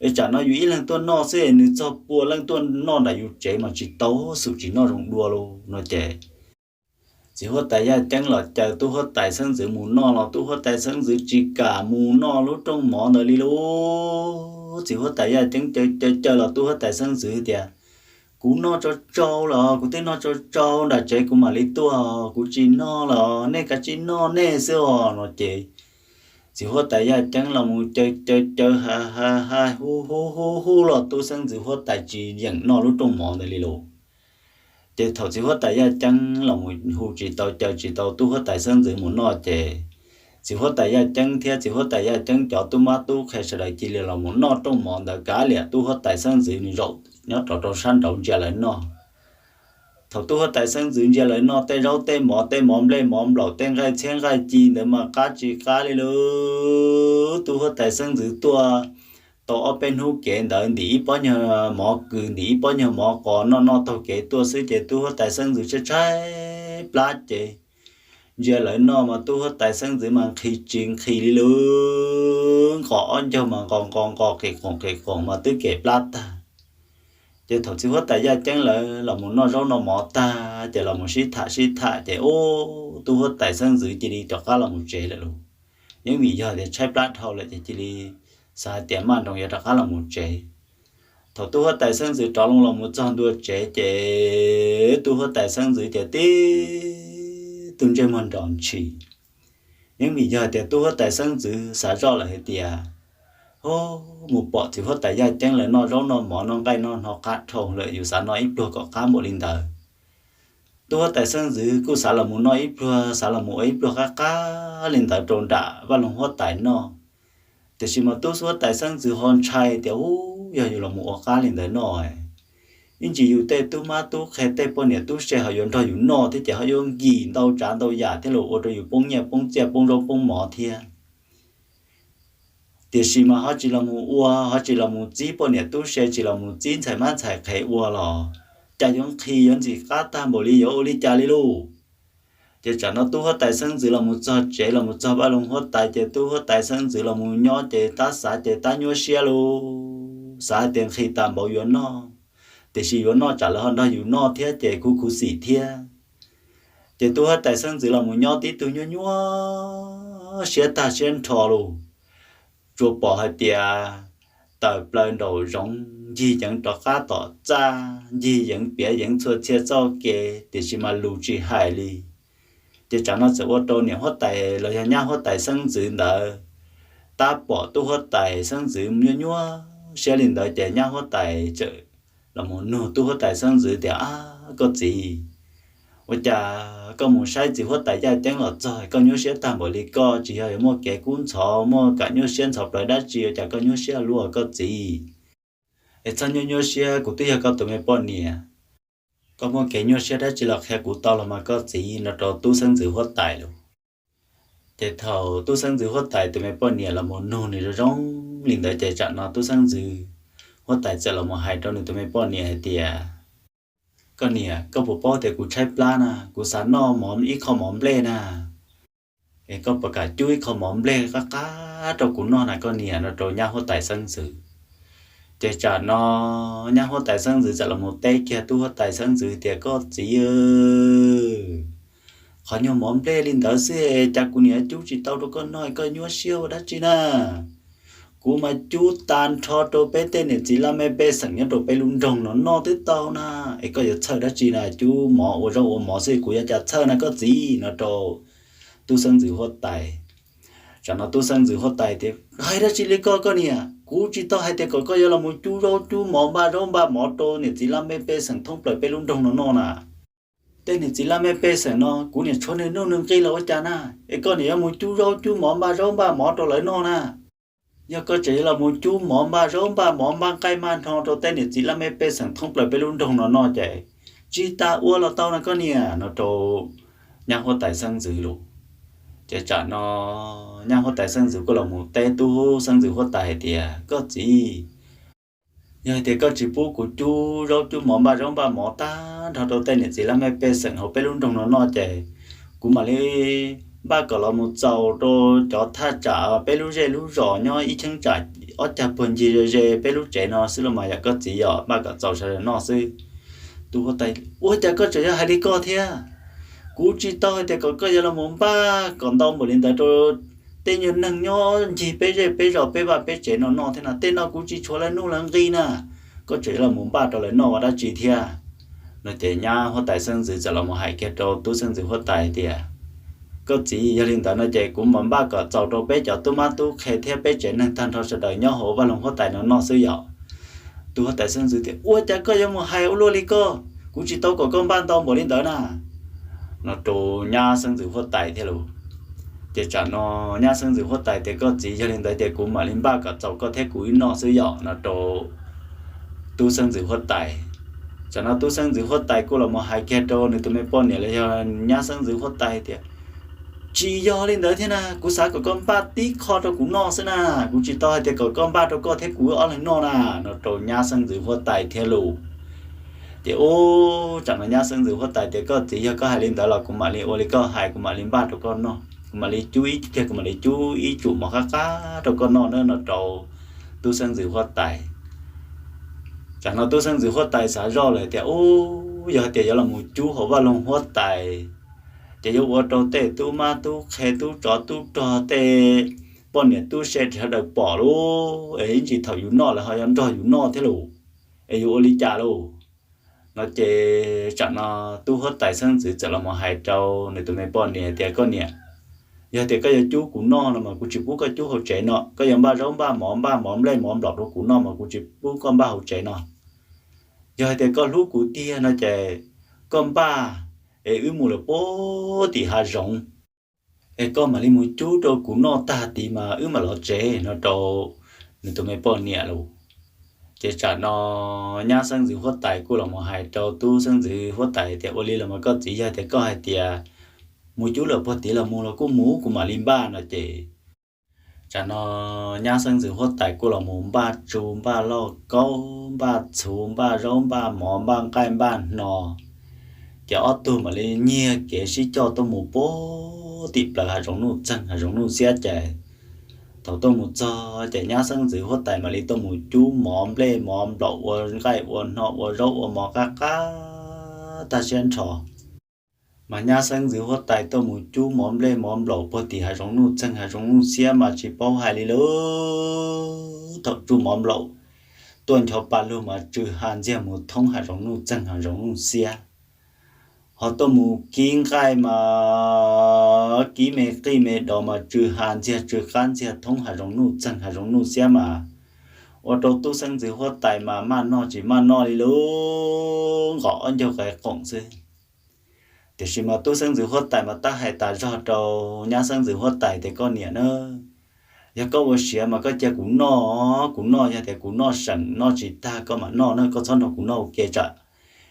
ấy chả nó yếu lần tuần nó sẽ nữ cho bùa lần tuần nó đã yếu chế mà chỉ tấu sự chỉ nó rụng đua luôn nó chế chỉ hốt tại gia chẳng là chờ tu hốt tại sân giữ mù nó là tu hốt tại sân giữ chỉ cả mù nó lúc trong mỏ nơi đi luôn chỉ hốt tại gia chẳng chờ là tu hốt tại sân giữ thì cú nó cho trâu là cú tên nó cho trâu đã chế cú mà lấy tua cú chỉ nó là nên cả chỉ nó nên sao nó chế chỉ hốt tại gia chẳng là một chơi ha hu là tu sân giữ hốt tại chỉ nhận nó lúc trong mỏ nơi đi luôn chế thầu chỉ hốt tại gia chẳng là một hu chỉ tàu tu hốt tại sân giữ muốn nó chế chỉ hốt tại gia chẳng theo chỉ hốt tại gia chẳng cho tu ma tu khai sẽ lại chỉ là muốn nó trong mỏ đã cả liền tu hốt tại sân giữ như rộng nhớ trò san trộn trả lại nó thầu tu hốt tại sân giữ trả lại nó tê rau tê móm lên móm lẩu tê gai chén gai chi nữa mà cá chỉ cá đi luôn tu hốt tại sân giữ tua tao ở bên hú kẹn đợi đi bao nhiêu mỏ cừ đi bao nhiêu mỏ cỏ nó tao kẹt tua xứ chế tu hốt tại sân giữ chơi trái plát chế giờ lại nó mà tu hốt tại sân giữ mà khi đi luôn cỏ cho mà còn kẹt mà tứ kẹt plát chế thầu chỉ hốt tại gia chẳng là một nó rau nó mỏ ta chế là một xí thả chế ô tu hốt tại sân giữ chỉ đi cho cá là một chế lại luôn những vì giờ thì trái plát thôi lại chỉ đi sai tiền mà đồng giờ cá là một chế thầu tu hốt tại sân giữ cho luôn là một trăm đua chế tu hốt tại sân giữ chế tí tuần chơi mòn tròn chỉ những vì giờ thì tu hốt tại sân giữ xả rõ lại tiền ô một bọ thì hốt tại gia chẳng là nó rau nó mỏ nó gai nó cắt thòng lợi dù sao nó ít đua có cá một linh đời tôi tại sân giữ cô xã là muốn nói ít đua xã là một ít đua cá linh đời trồn đã và lòng hốt tại nó thì chỉ mà tôi hốt tại sân giữ hòn trai thì giờ là một cá linh đời nó nhưng chỉ dù tê tôi mà tôi khai tê bao nhiêu tôi sẽ họ dùng thôi dùng nó thì chỉ họ dùng gì đâu trả đâu giả thế lộ rồi dùng bông nhẹ bông chè bông rau bông mỏ thiên thì khi mà họ chỉ là một ua họ chỉ là một chỉ bao nhiêu tôi sẽ chỉ là một chỉ才慢才开ua lò chả giống khi giống gì cá ta bổ lý yếu lý chả lý lu chỉ chả nó tôi hết tại sân chỉ là một trò chế là một trò ba lồng hết tại chỉ tôi hết tại sân chỉ là một nhỏ chỉ ta xả chỉ ta nhỏ xe lu xả tiền khi ta bảo yếu nó thì khi yếu nó chả là hơn đó yếu nó thế chỉ cú xỉ thế chỉ tôi hết tại sân chỉ là một nhỏ tí tôi nhỏ xe ta xe thò lu chùa bỏ hai tia tờ plei đầu giống gì những trò cá tỏ ra gì những bé những chua chia cho kê thì chỉ mà lù chỉ hại đi thì chẳng nó sẽ ô tô nhiều hót tài lời nhà hót tài sân giữ đỡ ta bỏ tu hót tài sân giữ nhua xe liền đợi chạy nhà hót tài chợ là một nô tu hót tài sân giữ thì có gì ôi chà có một sai chỉ hót tại gia chẳng lọt rồi có nhớ xe tam bộ lý co chỉ hay mua kẻ cuốn chó mua cả nhớ xe chọc lại đã chiều chả có nhớ xe lúa có gì ấy cho nhớ xe của tôi có tụi mình bọn nè có mua kẻ nhớ xe đã chỉ là khe của tao là mà có gì nó cho tu sân giữ hót tại luôn để thầu tu sân giữ hót tại tụi mình bọn nè là một nô này rồi rong liền đợi chạy chặn nó tu sân giữ hót tại sẽ là một hai trong này tụi mình bọn nè thì con nè có bộ bao thì cũng trái pla nè cũng sáng no mỏm ít không mỏm lê nè cái có bậc cả chuối không mỏm lê các cá trâu cũng no này con nè nó trâu nhau hốt tại sân sự để trả nó nhau hốt tại sân sự là một tay kia tu hốt tại sân sự thì có gì khỏi nhau mỏm lê lên đó xe chắc cũng nè chú chỉ tao đâu có nói có nhúa siêu đó chứ nè cú mà chú tan cho đồ bé tên này chỉ là mấy bé sẵn nhá đồ bé lung rồng nó no tới tao na ấy có giờ chơi đó chỉ là chú mỏ ở đâu mỏ xe của nhà chơi này có gì nó đồ tu sân giữ hốt tài chẳng nó tu sân giữ hốt tài thì hay đó chỉ lấy có nè cú chỉ tao hay thì có giờ là một chú mỏ ba mỏ đồ này chỉ là mấy bé sẵn thông lời bé lung rồng nó no nè tên này chỉ là mấy bé sẵn nó cú này cho nên nó nương cây là quá cha na ấy có nè một chú mỏ ba mỏ đồ lấy no nè giờ có chỉ là một chú mỏm ba cây man thong cho tên này chỉ là mấy bé sẵn thông lời bé luôn đồng nó chạy chỉ ta ua là tao là có nè nó trâu nhang hoa tại sân dự luôn chạy trả nó nhang hoa tại sân dự có là một té tu sân dự hoa tại thì có gì giờ thì có chỉ bố của chú mỏm ba mỏm ta thằng trâu tên này chỉ là mấy bé sẵn họ bé luôn đồng nó chạy cũng mà lấy ba có là một giàu đồ cho tha trả bé lúc rẻ lúc rõ nhau ít chân trả ở chả buồn gì rồi rẻ bé lúc trẻ nó xứ là mà có gì ở ba có giàu sẽ nó xứ tu có tay ôi chả có chuyện hay đi co thế cú chỉ tao thì có cái là muốn ba còn tao một lần tới tôi tên nhân năng nhau chỉ bé rõ bé ba bé trẻ nó thế nào tên nó cú chỉ cho lại nó làm gì nè có chuyện là muốn ba rồi lại nó đã chỉ thế nó trẻ nha họ tại sinh dự là một hai cái đồ tu sinh dự họ tại thì có chỉ gia đình ta nó chạy cũng mắm ba có giàu đồ bé cho tôi mà tôi khai theo bé trẻ nên thành thao sẽ đợi nhau hộ và lòng họ tại nó sử dụng tôi họ tại sinh dự thì ôi chả có một hai ô lô đi cơ cũng chỉ tao có con ban tao bỏ lên tới nè nó đồ nhà sinh dự họ tại thế luôn chỉ cho nó nhà sinh dự họ tại thì có chỉ gia đình tại thì cũng mà lên ba có giàu có thế cũng nó sử dụng nó đồ tu sinh dự họ tại cho nó tu sinh dự hót tay cô là một hai cái đồ này tụi mình bỏ nhẹ lại cho nhá sinh dự hót tay thì chỉ do lên đấy thế nào cú sáng của con ba tí kho đâu cũng no xí na cú chỉ to thì của con ba đâu có thế cú ở lại no na nó trồi nhá sinh dự hót tay theo lù thì ô chẳng là nhá sinh dự hót tay thì có chỉ có hai lên đó là cũng mà lên ô lên có hai cũng mà lên ba đâu con no cũng mà lên chú ý cái cũng mà lên chú ý chủ mà khác đâu con no nữa nó trồi tu sinh dự hót tay chẳng nó tôi sang dự hót tài xã rõ lại thì ô giờ thì giờ là một chú họ vào lòng hót tài thì giờ ở trong tệ tu ma tu khe tu trò tệ bọn này tu sẽ theo được bỏ luôn ấy chỉ thầu yun nọ là họ ăn trò yun nọ thế luôn ấy ô lý trả luôn nó chỉ chẳng nó tu hót tài sang dự là một hai trâu này tụi mình bọn này thì con nè giờ thì cái chú cũng no mà cũng chỉ bố cái chú hậu trẻ nọ cái dòng ba rong ba mỏm lên mỏm đọt của nó mà cũng chỉ bố con ba hậu trẻ nọ giờ thì có lúc của tia nó chạy con ba ấy mù là bố thì hà rộng ấy con mà đi một chú đâu cũng nó ta thì mà mà nó trẻ nó đâu nên tụi mình bỏ nhẹ luôn chỉ trả nó nhá sang dự hót tài của là một hai trâu tu sang dự hót tài thì ô li là một có chỉ ra thì có hai tia một chú là bố tí là mua là có mũ của mà lim ba nó chỉ cho nó nhá sang dự hót tại cô là muốn ba chùm ba lo câu ba chùm ba rong ba mỏ ba cay ba nọ kéo tôi mà lên nhia kế sĩ cho tôi một bố tiệp là hà giống nụ chân hà giống nụ xe chạy thầu tôi một cho chạy nhá sang dự hót tại mà lên tôi một chú mỏm lên mỏm đậu quần gai quần họ quần râu quần mỏ cá ta xuyên trò mà nhà sang dưới hót tại tôi một chú móm lên móm lẩu bơ thì hai giống nụ chân hai giống nụ xe mà chỉ bao hai lì lơ thật chú móm lẩu tuần cho ba lô mà trừ hàn ra một thông hai giống nụ chân hai giống nụ xe họ tôi một kiến gai mà ký mê đó mà trừ hàn ra thông hai giống nụ chân hai giống nụ xe mà ở đâu tôi sang dưới hót tại mà nó chỉ mà nó lì lơ gõ cho cái cổng xe thì khi mà tôi sang dự hót tại mà ta hay ta rõ đầu nhà sang dự hót tại thì con nhỉ nữa giờ có một xíu mà có chơi cũng no nhà thì cũng no sẵn nó chỉ ta có mà nó có sao nó cũng no kia chợ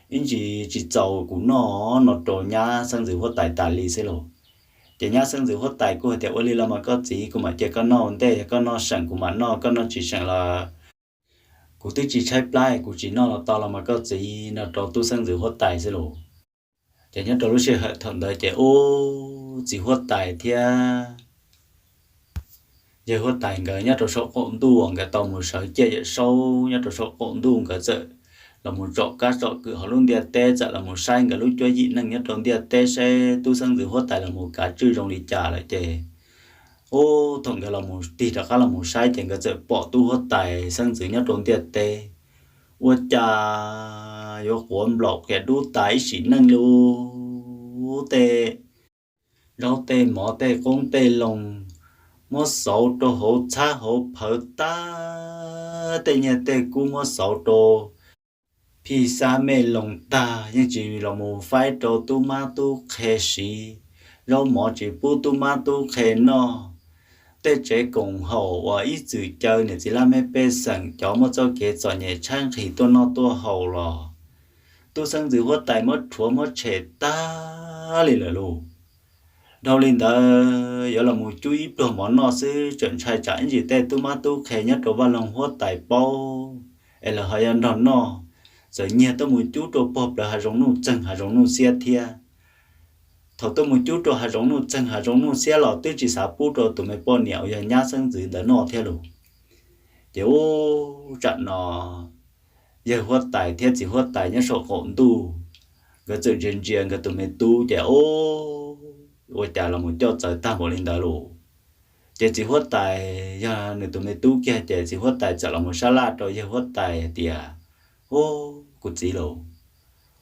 nhưng chỉ giàu cũng nó đồ nhà sang dự hót tại ta lì xí lộ thì nhà sang dự hót tại cô thì ôi là mà có gì cũng mà chơi có no thế có no sẵn cũng mà no có nó chỉ sẵn là cũng tôi chỉ chơi play cũng chỉ no là to là mà có gì nó đồ tôi sang dự hót tại xí lộ chỉ nhớ đầu lúc xe hệ thống đời chạy ô chỉ hót tài thia giờ hót tài người nhớ đầu số cộn tu cái tàu một sợi chơi sâu nhớ đầu số cộn tu cái giờ là một chỗ cá chỗ cửa họ luôn đi tê giờ là một sai cái lúc chơi gì năng nhớ đầu đi tê xe tu sang dự hót tài là một cá chư trong đi trả lại chơi ô thằng cái là một tí là một sai chơi cái giờ bỏ tu hót tài sang dự nhớ đầu đi tê ô cha yo cuốn lọc cái đu tái xí năng lu tê rau tê mỏ tê con tê lồng mỏ sầu đồ hậu cha hậu phở ta tê nhà tê cú mỏ sầu đồ phi sa mê lồng ta nhưng chỉ là một phái đồ tu ma tu khe xí rau mỏ chỉ bu tu ma tu khe no tê chế cùng hậu và ít chữ chơi này chỉ là mấy bé sẵn cho một chỗ kế cho nhẹ trang khi tôi nó tôi hậu lò tôi sang dự hót tại mất chúa mất trẻ ta lì lờ lù đâu lên đó giờ là một chú ý đồ món nó sư chuẩn trai trái gì tê tôi mà tôi khẽ nhất đồ vào lòng hót tại bao ấy là hơi ăn đòn nó rồi nhẹ tôi một chút đồ bọc là hà giống nụ chân hà giống nụ xe thia thầu tôi một chút rồi hà giống nụ chân hà giống nụ xe lò tôi chỉ xả bút rồi tụi mày bỏ nhẹo giờ nhá sân dưới đỡ nọ theo luôn kiểu trận nọ giờ huất tài thiết chỉ huất tài nhá sổ khổn tu cái sự riêng riêng cái tụi mày tu kiểu ôi chả là một cho trời ta một lên đỡ luôn chỉ huất tài giờ người tụi mày tu kia chỉ huất tài chả là một salad rồi giờ huất tài thì cụt gì luôn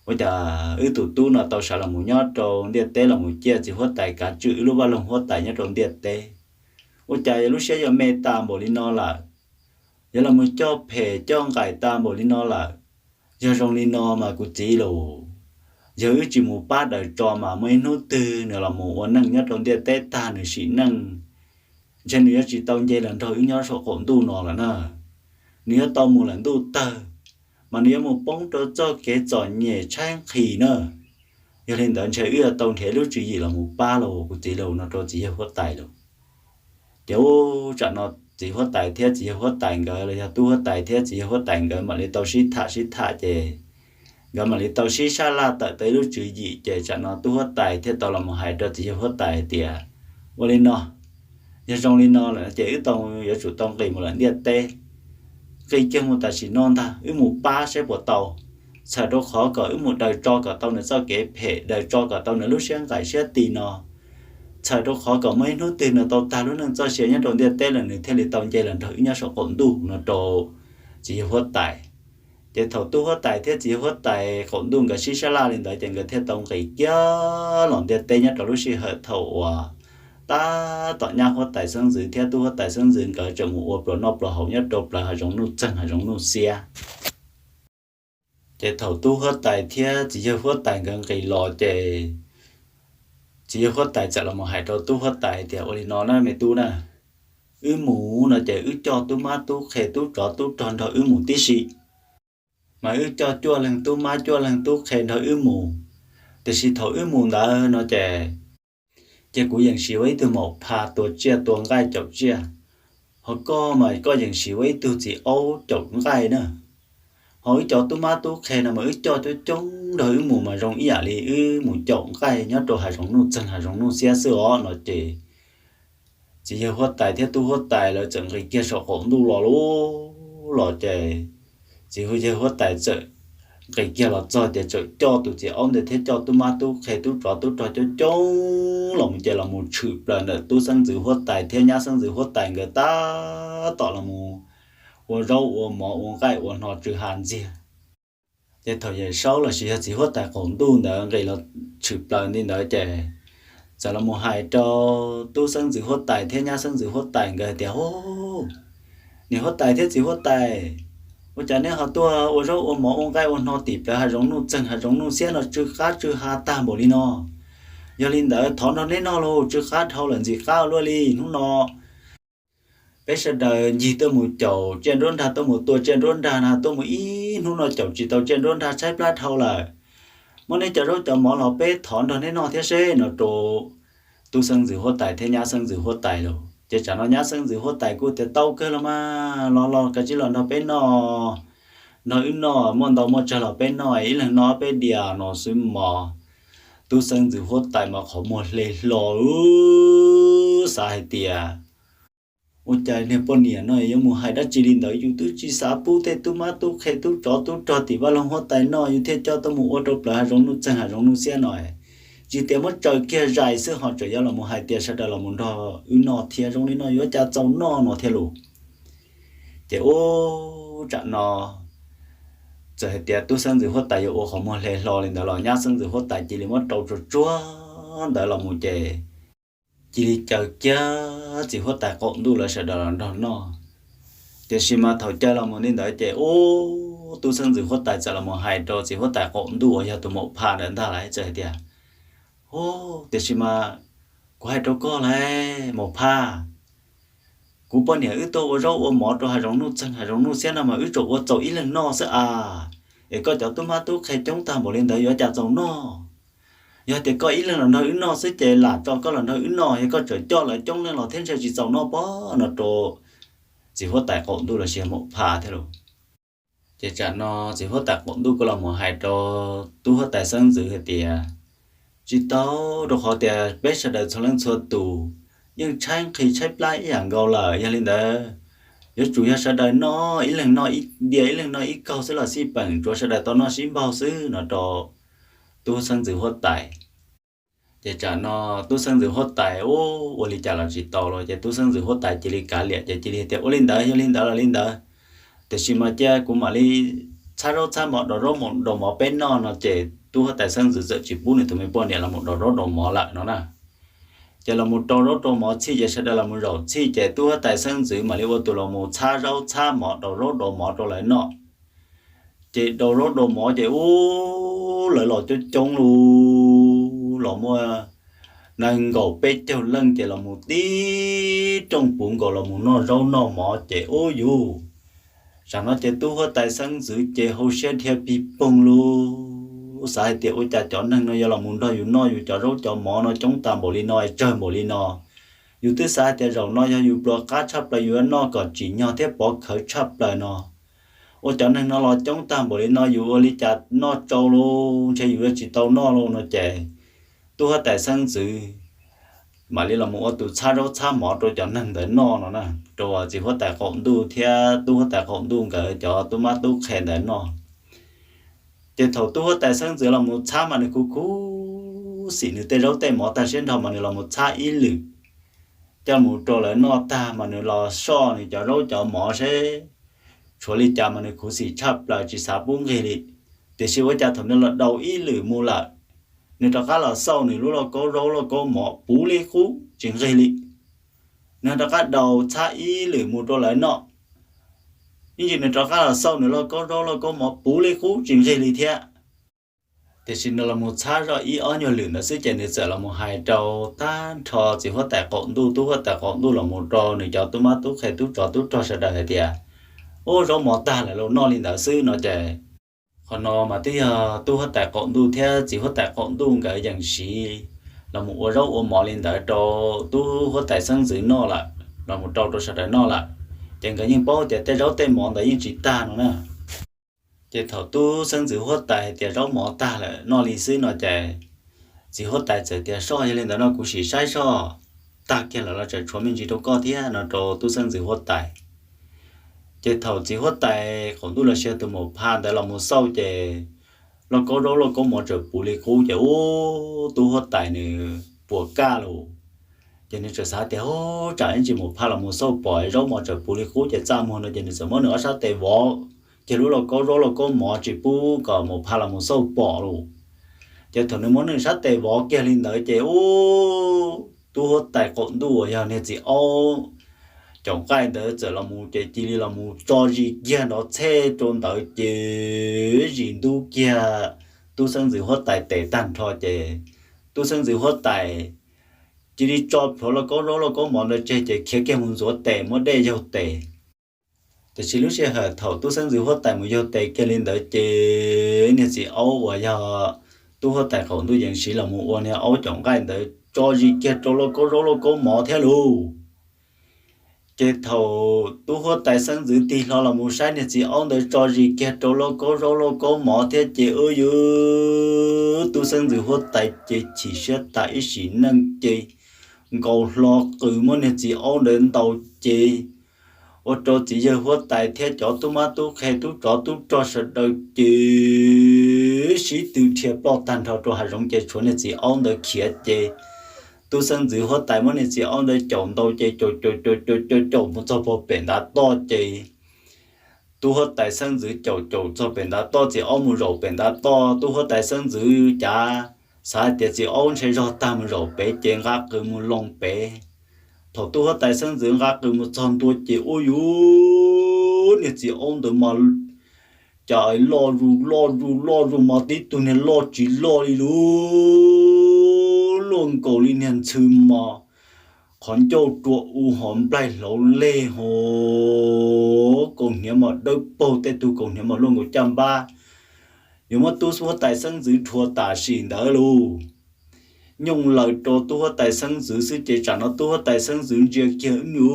bây giờ tụi tu nó tao sợ là một nhót tròn điện tế là một chia chỉ huất tài cả chữ lúc bao lần huất tài nhót tròn điện tế ôi trời lúc sẽ giờ mẹ ta một đi nó là giờ là một cho phê cho gài ta một đi nó là giờ trong đi nó mà cụt gì luôn giờ chỉ một ba đời trò mà mấy nốt tư nữa là một năng nhót tròn điện tế ta nữa sĩ năng cho nên chỉ tao dây lần thôi nhót số khổn tu nó là nè nếu tao một lần tu tơ mà nếu một bóng cho cái trò nhẹ trang khỉ nữa cho nên đến chơi ưa tông thế lúc chỉ là một ba lô của chỉ lô nó cho chỉ hốt tài rồi kiểu chọn nó chỉ hốt tài thế chỉ hốt tài cái là tu hốt tài thế chỉ hốt tài cái mà lấy tàu xí thả chè cái mà lấy tàu xí sa la tới lúc chỉ gì chè chọn nó tu hốt tài thế tàu là một hai cho chỉ hốt tài tiệt vô lên nó giờ trong lên nó là chè tàu giờ chủ tông kỳ một lần điện tê cây chân một tài xí non ta một ba sẽ bỏ tàu sợ đâu khó cỡ một đời cho cả tàu nữa sao kế hệ đời cho cả tàu nữa lúc sáng giải sẽ tì nó sợ đâu khó cỡ mấy nốt tiền là tàu ta lúcนั้นcho xe nhất đầu tiên tên là người theo lịch tàu chơi lần thứ nhất số khổn tu nó trổ chỉ hốt tài để thầu tu hốt tài thế chỉ hốt tài khổn tu cái xí xa la lên tới chẳng cái theo tàu cái kia lòng tiền tên nhất đầu lúc xí hợp thầu ta tọa nhà hốt tài sân dưới theo tu hốt tài sân dưới cái chỗ một pro nó pro hậu nhất đột là giống nút chân giống nút xe để thầu tu hốt tài theo chỉ hốt tài gần cái lò để chỉ hốt tài chắc là một hai đầu tu hốt tài thì ôi nó nói mày tu nè mù nó để cho tu má tu khề tu trọ tu tròn thôi mù tí xị mà cho chua lần tu má chua lần tu khề thôi mù thì xị thôi mù đã nó để của những xí ấy từ một pha tổ chia tổ gai chọc chia họ có những xí ấy từ chỉ ấu chọc gai nữa hỏi cho tôi má tôi khen là mới cho tôi chống đời mù mà rong ý à li mù chọn cái nhớ đồ hải rong nụ chân hải rong nụ xe sữa nó chỉ giờ hốt tài thế tôi hốt tài là chẳng cái kia sọ khổng tu lò lò chè chỉ hồi giờ hốt tài chợ cái kia là cho tôi chỉ ông để thế cho tôi má tôi khen tôi trò cho chống lòng chè là một chữ là tôi sang dự hốt tài thế nhá sang dự hốt tài người ta tỏ là một我肉我毛我盖我脑子寒气，这头也少了些只好在广东的给了吃不了的那些，在了么还着都生只好带天家生只好带个的哦，你好带天只好带，我讲你好多我肉我毛我盖我脑底不还融入正还融入些了只哈大不哩喏，要领导头那那喏喽只哈头人只哈咯哩弄喏。bây giờ đời gì tôi một chậu trên rốn đá tôi một tua trên rốn đá là tôi một ít nó nói chậu chỉ tàu trên rốn đá trái plat thâu là món này chậu rốn chậu món là bé thọn rồi nên nó thế xe nó trổ tu sân dự hốt tài thế nhá sân dự hốt tài rồi chỉ chả nó nhá sân dự hốt tài của thế tàu cơ là mà lo cái chỉ là nó bé nó món tàu một chợ là bé nó ấy là nó bé đìa nó xuyên mò tu sân dự hốt tài mà khó một lề lo sai tiệt ôi trời này bọn nhỉ nói giống một hai đã chỉ đến tới YouTube chỉ xả bút thế tu má tu khe tu trò thì bao lòng hót tay nói như thế cho tôi một ô tô là giống nút chân hà giống nút xe nói chỉ tiền mất trời kia dài xưa họ trời là một hai tiền sẽ là một đò nọ thiệt giống như nói yếu cha cháu nọ thiệt luôn thì ô chặn nọ trời tiền tu sinh dự hót tay ô không muốn lề lo lên đó là nhá sinh dự hót tay chỉ là mất trâu chúa đó là một trời chỉ chờ chỉ hốt tài cộng tu là sẽ đỡ nó thì khi mà thầu chơi là một nên đợi chơi tu sinh chỉ hốt tài sẽ là một hai đôi chỉ hốt tài cộng tu ở nhà tu một pha đến ta lại chơi thì thì khi mà có hai đôi có lại một pha cú bọn nhà tôi ở rau ở mỏ rồi hai rong nút chân hai rong nút xe nào mà chỗ ở chỗ ít lần nó sẽ để coi cháu tôi mà tôi khai chúng ta một lên đợi ở chả giống nó giờ thì có ý là nó sẽ chạy là cho có là nó hay có trở cho lại trong nên là thiên sẽ chỉ giàu nó bó nó trồ chỉ hốt tài cộng tu là xe một pha thế rồi chỉ chả nó chỉ hốt tài cộng tu có là một hai trò tu hốt tài sân giữ thì chỉ tao đồ họ thì bé sẽ đợi cho lên cho tù nhưng tranh khi trái lạiอย่างgạo là gia linh đó nếu chủ yếu sẽ đợi nó ý lần nó ít địa ý lần nó ít câu sẽ là xí bằng chủ sẽ đợi tao nó xí bao xứ nó đồ tu sinh dự hốt tài chỉ trả nó tu sinh dự hốt tài ô lý trả là chỉ tao rồi chỉ tu sinh dự hốt tài chỉ lý cả liệt chỉ lý theo ô linh đó là linh đó thì khi mà cha cũng mà đi cha rau cha mọ đồ rau một đồ mọ bên nó chỉ tu hết tại sân dự chỉ bún này tụi mình bún này là một đồ rau đồ mọ lại nó nè chỉ là một đồ rau đồ mọ chi chỉ sẽ là một rau chi chỉ tu hết tại sân dự mà đi vô tụi là một cha rau cha mọ đồ rau đồ mọ đồ lại nọ chỉ đồ rau đồ mọ chỉ ô lại lọt cho trống lu lọ mua nàng gầu bê theo lưng chỉ là một tí trong bụng gọi là một nó rau nó mọ chỉ ô dù rằng nó chỉ tu hết tại sân giữ chỉ hậu sẽ theo bị bông lu sai tiệt ôi cha chọn năng nó giờ là muốn đòi nó dù cho rau cho mỏ nó chống tạm bộ li nó chơi bộ li nó dù thứ sai tiệt rồi nó dù bỏ cá chắp lại dù nó còn chỉ nhau tiếp bỏ khởi chắp lại nó ôi chọn năng nó là chống tạm bộ li nó dù ở li cha nó trâu luôn chơi dù chỉ tàu nó luôn nó chạy tu hết tại sân giữ mà li là một tụ cha rau cha mỏ rồi chọn năng để nó nè rồi chỉ có tại cộng tu hết tại cộng tu cái cho tu má tu khen để nó chỉ thầu tu hết tại sân giữa là một cha mà này cú xỉ nữa tê rau tê mỏ ta xuyên thầu mà này là một cha ý lử cho một trò lại nó ta mà này là so này cho rau cho mỏ sẽ chỗ li cha mà này cú xỉ chắp lại chỉ xả bún cái đi để xíu cái cha thầu nên là đầu ý lử mua lại nên ta khá là sau này lúc là có rau là có mỏ bú li cú chuyện cái đi nên ta cắt đầu cha ý lử một đôi lại nọ nhưng nên ta cắt là sau nữa là có đó là có một bú lê khú chuyện gì đi thế thì xin là một cha rồi ý ở nhiều lử nó sẽ chạy nên sợ là một hai trâu tan thò chỉ có tại cộng tu có tại cộng tu là một trâu này cho tu má tu khai tu trò sẽ đời thì à ô rồi một ta là lâu no lên đạo sư nó chạy còn nó mà tí tu hết tại cộng tu theo chỉ có tại cộng tu cái dạng gì là một ô rau ô mỏ lên tại trâu tu hết tại sân dưới nó là một trâu sẽ đời nó lại chẳng có những bao giờ rau tê mỏ tại những chỉ ta nữa nè chỉ thầu tu sân dưới hết tại thì rau mỏ ta là nó lý sư nó chạy chỉ hết tại giờ thì so lên đó nó cũng chỉ sai so ta kia là chạy chuẩn mình chỉ đâu có thế nó trâu tu sân dưới hết tại chỉ thầu chỉ hết tại còn tu là xe từ một pan tại là một sau chỉ nó có đó nó có một chỗ bù lì cũ chỉ ô tu hết tại nữa bùa ca luôn cho nên sao thì ô trái chỉ một pha là một số bỏi rau một chỗ bù lì cũ chỉ chăm hơn cho nên sao mới nữa sao thì vỏ chỉ lúc là có một chỉ bù còn một pha là một số bò luôn cho thằng nó muốn nữa sao thì vỏ kia lên tới chỉ ô tu hết tại cộng tu ở nhà chỉ ô trong cái đó giờ là một chỉ là một cho gì kia nó xe trốn tới chỉ gì tu kia tu sinh dự hết tại tệ tan thôi chỉ tu sinh dự hết tại chỉ đi cho phở là có món là chỉ khía cái muốn rửa tệ muốn để dầu tệ thì chỉ lúc sẽ hở thầu tu sinh dự hết tại một dầu tệ kia lên tới chỉ nên chỉ ấu và giờ tu hết tại khẩu tu dạng chỉ là một ô này ấu trong cái đó cho gì kia cho nó có mỏ theo luôn chỉ thầu tu hết tại sinh dự thì nó là một sai nên chỉ ấu để cho gì kia cho nó có mỏ theo chỉ ơi tu sinh dự hết tại chỉ sẽ tại chỉ năng chỉ cầu lo cứ muốn nên chỉ ôn đến tàu chỉ ô tô chỉ giờ hốt tại thế cho tu má tu khai tu cho sợ đời chỉ sĩ từ thiệp bao tan thọ cho hai rong chỉ chuẩn nên chỉ ôn được kia chỉ tu sinh dự hốt tại muốn nên chỉ ôn được chọn tàu chỉ chọn một số bộ biển đã to chỉ tu hốt tại sinh dự chọn cho biển đã to chỉ ôn một rổ biển đã to tu hốt tại sinh dự chả sai tiệt chỉ ôn sẽ cho tam rồi bé chén gác cứ một lồng bé thầu tu hết tại sân dưỡng gác cứ một trăm tuổi chỉ ôi yu nè chỉ ôn được mà trời lo ru mà tí tụi này lo chỉ lo đi luôn cầu liên hệ chư mà còn châu chuột u hòm bay lẩu lê hồ cùng nhớ mà đôi bầu tê tu cùng nhớ mà luôn 130 nhưng mà tu số tại sân giữ thua tả xỉn đỡ luôn nhung lời cho tu tại sân giữ sư chế trả nó tu tại sân giữ chia kia nhú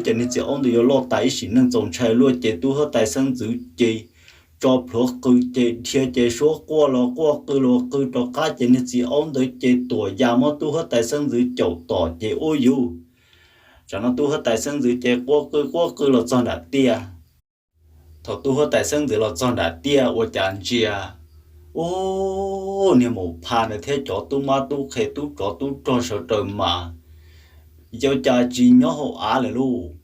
cho nên chỉ ông đều lo tại xỉn năng trồng trái luôn chế tu tại sân giữ chế cho phước cứ chế chế số qua cứ cho cá chế nên chỉ ổn tới chế tuổi già mà tu hết tại sân dưới chậu tỏ chế ôi du cho nó tu hết tại sân dưới chế qua cứ là cho đã tia thọ tu hết tại sân dưới là cho đã tia ô chán chia ô niệm một pha này thế cho tu ma tu khề tu cho sợ trời mà giờ cha chỉ nhớ hộ á là luôn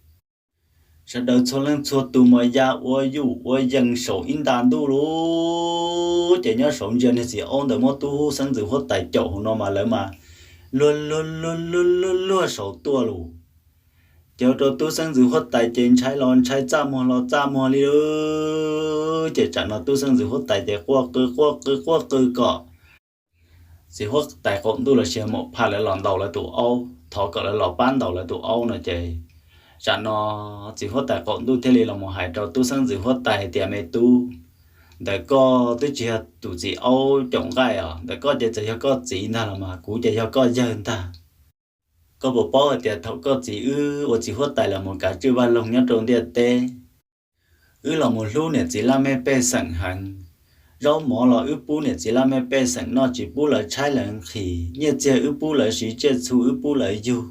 sẽ đợi cho lên cho tu mà ya ô yu ô dân sầu in đàn tu luôn chỉ nhớ sống dân thì chỉ ôn được một tu sân dưới hết tại chỗ nó mà lấy mà luôn sầu tua luôn giờ cho tu sân dưới hết tại trên trái lon trái cha mò đi ơ chỉ chẳng là tu sân dưới hết tại chỉ qua cơ cọ chỉ hết tại con tu là xem một pha lại lon đầu lại tụ âu thọ cọ lại lọ ban đầu lại tụ âu này chị chẳng nó chỉ hết tại con tu thế này là một hải trò tu sân dưới hết tại tiệm mẹ tu để có tu chỉ tụ gì âu trồng gai à để có chỉ có gì nào là mà cú chỉ có dân ta có bộ bao thì thấu có chỉ ở chỉ hốt tại là một cái chữ ba lông nhất trong địa tê là một lú này chỉ là mấy bé sẵn hàng rau mỏ là bú này chỉ là mấy bé sẵn nó chỉ bú là trái là khỉ như chơi bú là sĩ chơi su bú là du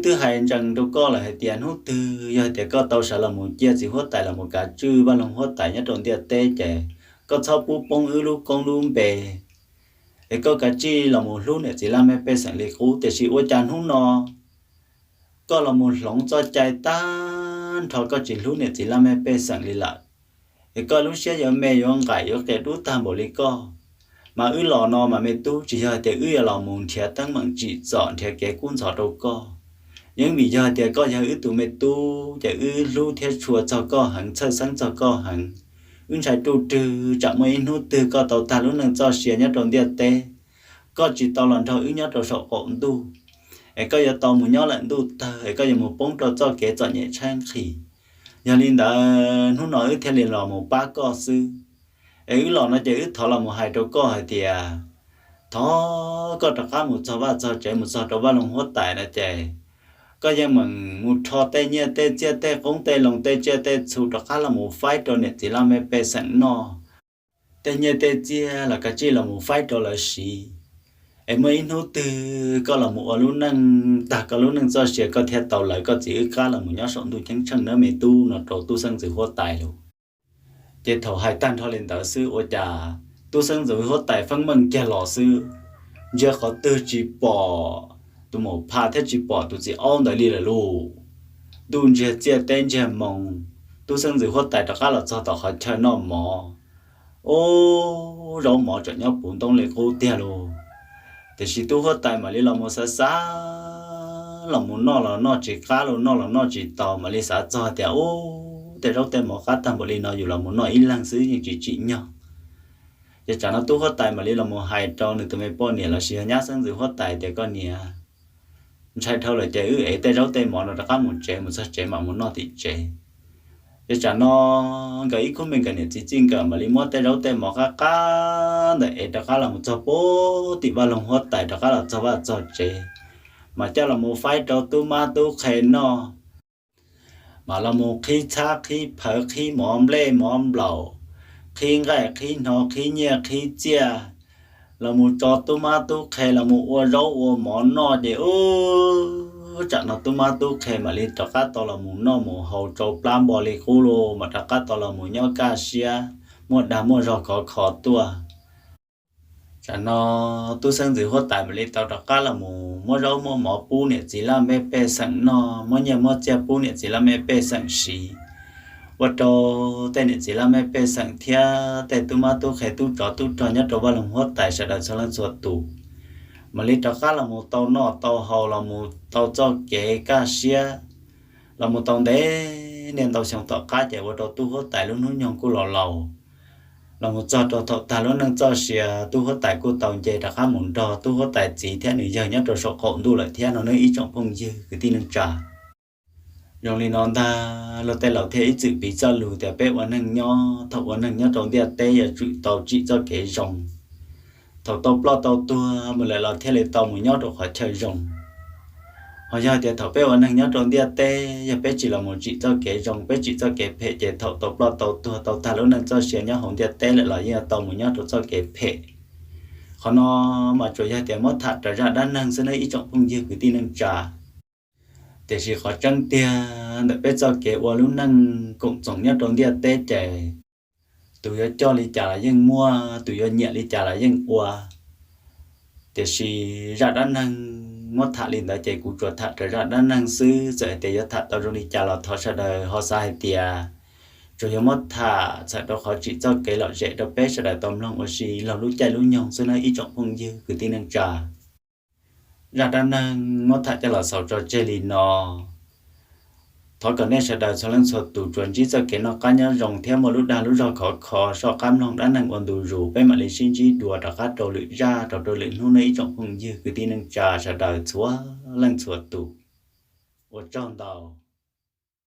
thứ hai rằng đâu có là tiền hút từ giờ thì có tàu sẽ là một chia chỉ hốt tại là một cái chữ ba lông hốt tại nhất trong địa tê trẻ có sau bú bông lú con lú bè có cái chi là một lúc này chỉ là mấy bé sản lịch cũ thì chỉ ôi chán hú nó có là một lồng cho chạy tan thôi có chỉ lúc này chỉ là mấy bé sản lịch lại có lúc xưa giờ mẹ yon gái yon cái đút tam bộ lịch co mà lò nó mà mẹ tu chỉ giờ thì là một thiệt tăng bằng chỉ dọn thiệt cái cuốn sọ đâu co nhưng vì giờ thì có giờ tụi mẹ tu thì lúc thiệt chùa cho co hẳn chơi sáng cho co hẳn trái tu trừ chậm mấy nút từ có tàu ta lúc nâng cho xìa nhất trong địa tê có chỉ tàu lần thôi nhất trong sọ ổn tu có giờ tàu một nhó lận tu tờ có giờ một bóng cho kế cho nhẹ trang khỉ giờ linh đã nút nói theo liền lò một ba co sư lò nó chỉ thọ là một hai trâu co hay thì thọ có đặc cá một cho ba cho trẻ một cho trâu ba lồng hốt tại là trẻ có những mình một thọ tê nhẹ tê chia tê không tê lòng tê chia tê su đặc cá là một phái trâu này chỉ là mấy bé sẵn no tê nhẹ tê chia là cái chi là một phái trâu là gì em mới nô từ có là một lúc năng ta có lúc năng do sẽ có theo tàu lại có chỉ cá là một nhóm sống tu chẳng chẳng nữa mẹ tu nó trâu tu sân sự hốt tài luôn chế thầu hai tan thôi lên tờ sư ô trà tu sân sự hốt tài phân mừng cha lò sư giờ có tư chỉ bỏ tu một pha thế chỉ bỏ tu chỉ ôn đời đi là lu tu chia tên chia mong tu sân sự hốt tài tất cả là cho tao họ chơi nó mỏ ô rau mỏ cho nhau bốn tông lên cô tia luôn thì chỉ tu hốt tài mà đi làm một xa làm một nó là nó chỉ cá luôn nó là nó chỉ tàu mà đi xã cho thì ô để rau tên mỏ cá tam bồ nó dù là một nó ít lăng xứ nhưng chỉ nhau giờ chẳng nó tu hốt tài mà đi là một hai trâu nữa tụi mày bỏ nhẹ là xưa nhá sân sự hốt tài để con nhẹ sai thâu là trẻ ấy tay rau tên mỏ nó đã có một trẻ một sao trẻ mà một nó thì trẻ giờ chẳng nó cái của mình cái này chỉ chính cả mà đi mua tay rau tên mỏ cá để đã có là một cho bố thì ba lòng hốt tài đã có là cho ba cho trẻ mà cho là một phái trâu tu ma tu khen nó mà là một khi cha khi phở khi mỏm lê mỏm lẩu khi gai khi nó khi nhẹ khi chia là một trò tu ma tu khe là một ô rau ô món nó để chẳng là tu ma tu khe mà lên trò cá to là một nó một hậu trâu plam bò lì khu lô mà trò cá to là một nhau cá xia một đám một rau có khó tua chẳng nó tu sinh gì hốt tại mà lên tàu trò cá là một rau một mỏ pu nè chỉ là mẹ bé sẵn nó một nhà một chia pu nè chỉ là mẹ bé sẵn xí và cho tên này chỉ là mấy bé sáng thia tên tu ma tu khai tu trò nhất trò ba lòng hót tại sẽ đặt cho lên suốt tù mà lý trò khác là một tàu nọ tàu hầu là một tàu cho kế cá xia là một tàu đế nên tàu xong tàu cá chạy vào tàu tu hót tại luôn hướng nhông của lò lầu là một trò tàu ta luôn nâng cho xia tu hót tại của tàu chạy trò khác muốn trò tu hót tại chỉ theo nữ giờ nhất trò sọ cộn tu lại theo nó nơi ý trọng phong dư cái tin nâng trả rồi liền nói ta là tay lão thế chữ bị cho lù để béวันhằng nho thầuวันhằng nho trong địa tây là chữ tàu chỉ cho cái rồng thầu tàu plo tàu tua mà lại là thế lại tàu một nho được khỏi chơi rồng họ giờ thì thầu bé ở năng nhớ trong địa tê giờ bé chỉ là một chị cho kế rong bé chỉ cho kế phê chế thầu tàu lo tàu tua tàu thà lúcนั้นcho xe nhớ hồng địa tê lại là giờ tàu một nhớ cho kế phê họ nó mà chỗ giờ thì mất thật trở ra đan năng sẽ lấy ý trọng phong dư cái tin năng trả thì chỉ họ trăng tia để bé cho kế qua lúc năng cũng giống nhớ trong địa tê trẻ tụi giờ cho đi trả là dân mua tụi giờ nhẹ đi trả là dân qua thì chỉ ra đan năng mất thà liền tại chạy cụ chuột thà trở ra đan năng sư rồi thì giờ thà tao rồi đi trả là thọ sẽ đời họ sai tia rồi giờ mất thà sẽ đâu khó chỉ cho cái lọ dễ đâu bé sẽ đại tóm lòng ở gì lòng lúc chạy lúc nhông xưa nay ít trọng phong dư cứ tin năng trả ra đan năng mất thà cho là sầu cho chơi lì nó thọ cần nên sẽ đại sau lần sau tụ chuẩn chỉ cho cái nó cá nhân rồng theo một lúc đa lúc rồi khó khó so cam lòng đan năng còn tụ rủ bé mà lấy xin chỉ đùa đặt cá đầu lưỡi ra đầu lưỡi hôm nay ít trọng phong dư cứ tin năng trả sẽ đại chúa lần sau tụ ở trong tàu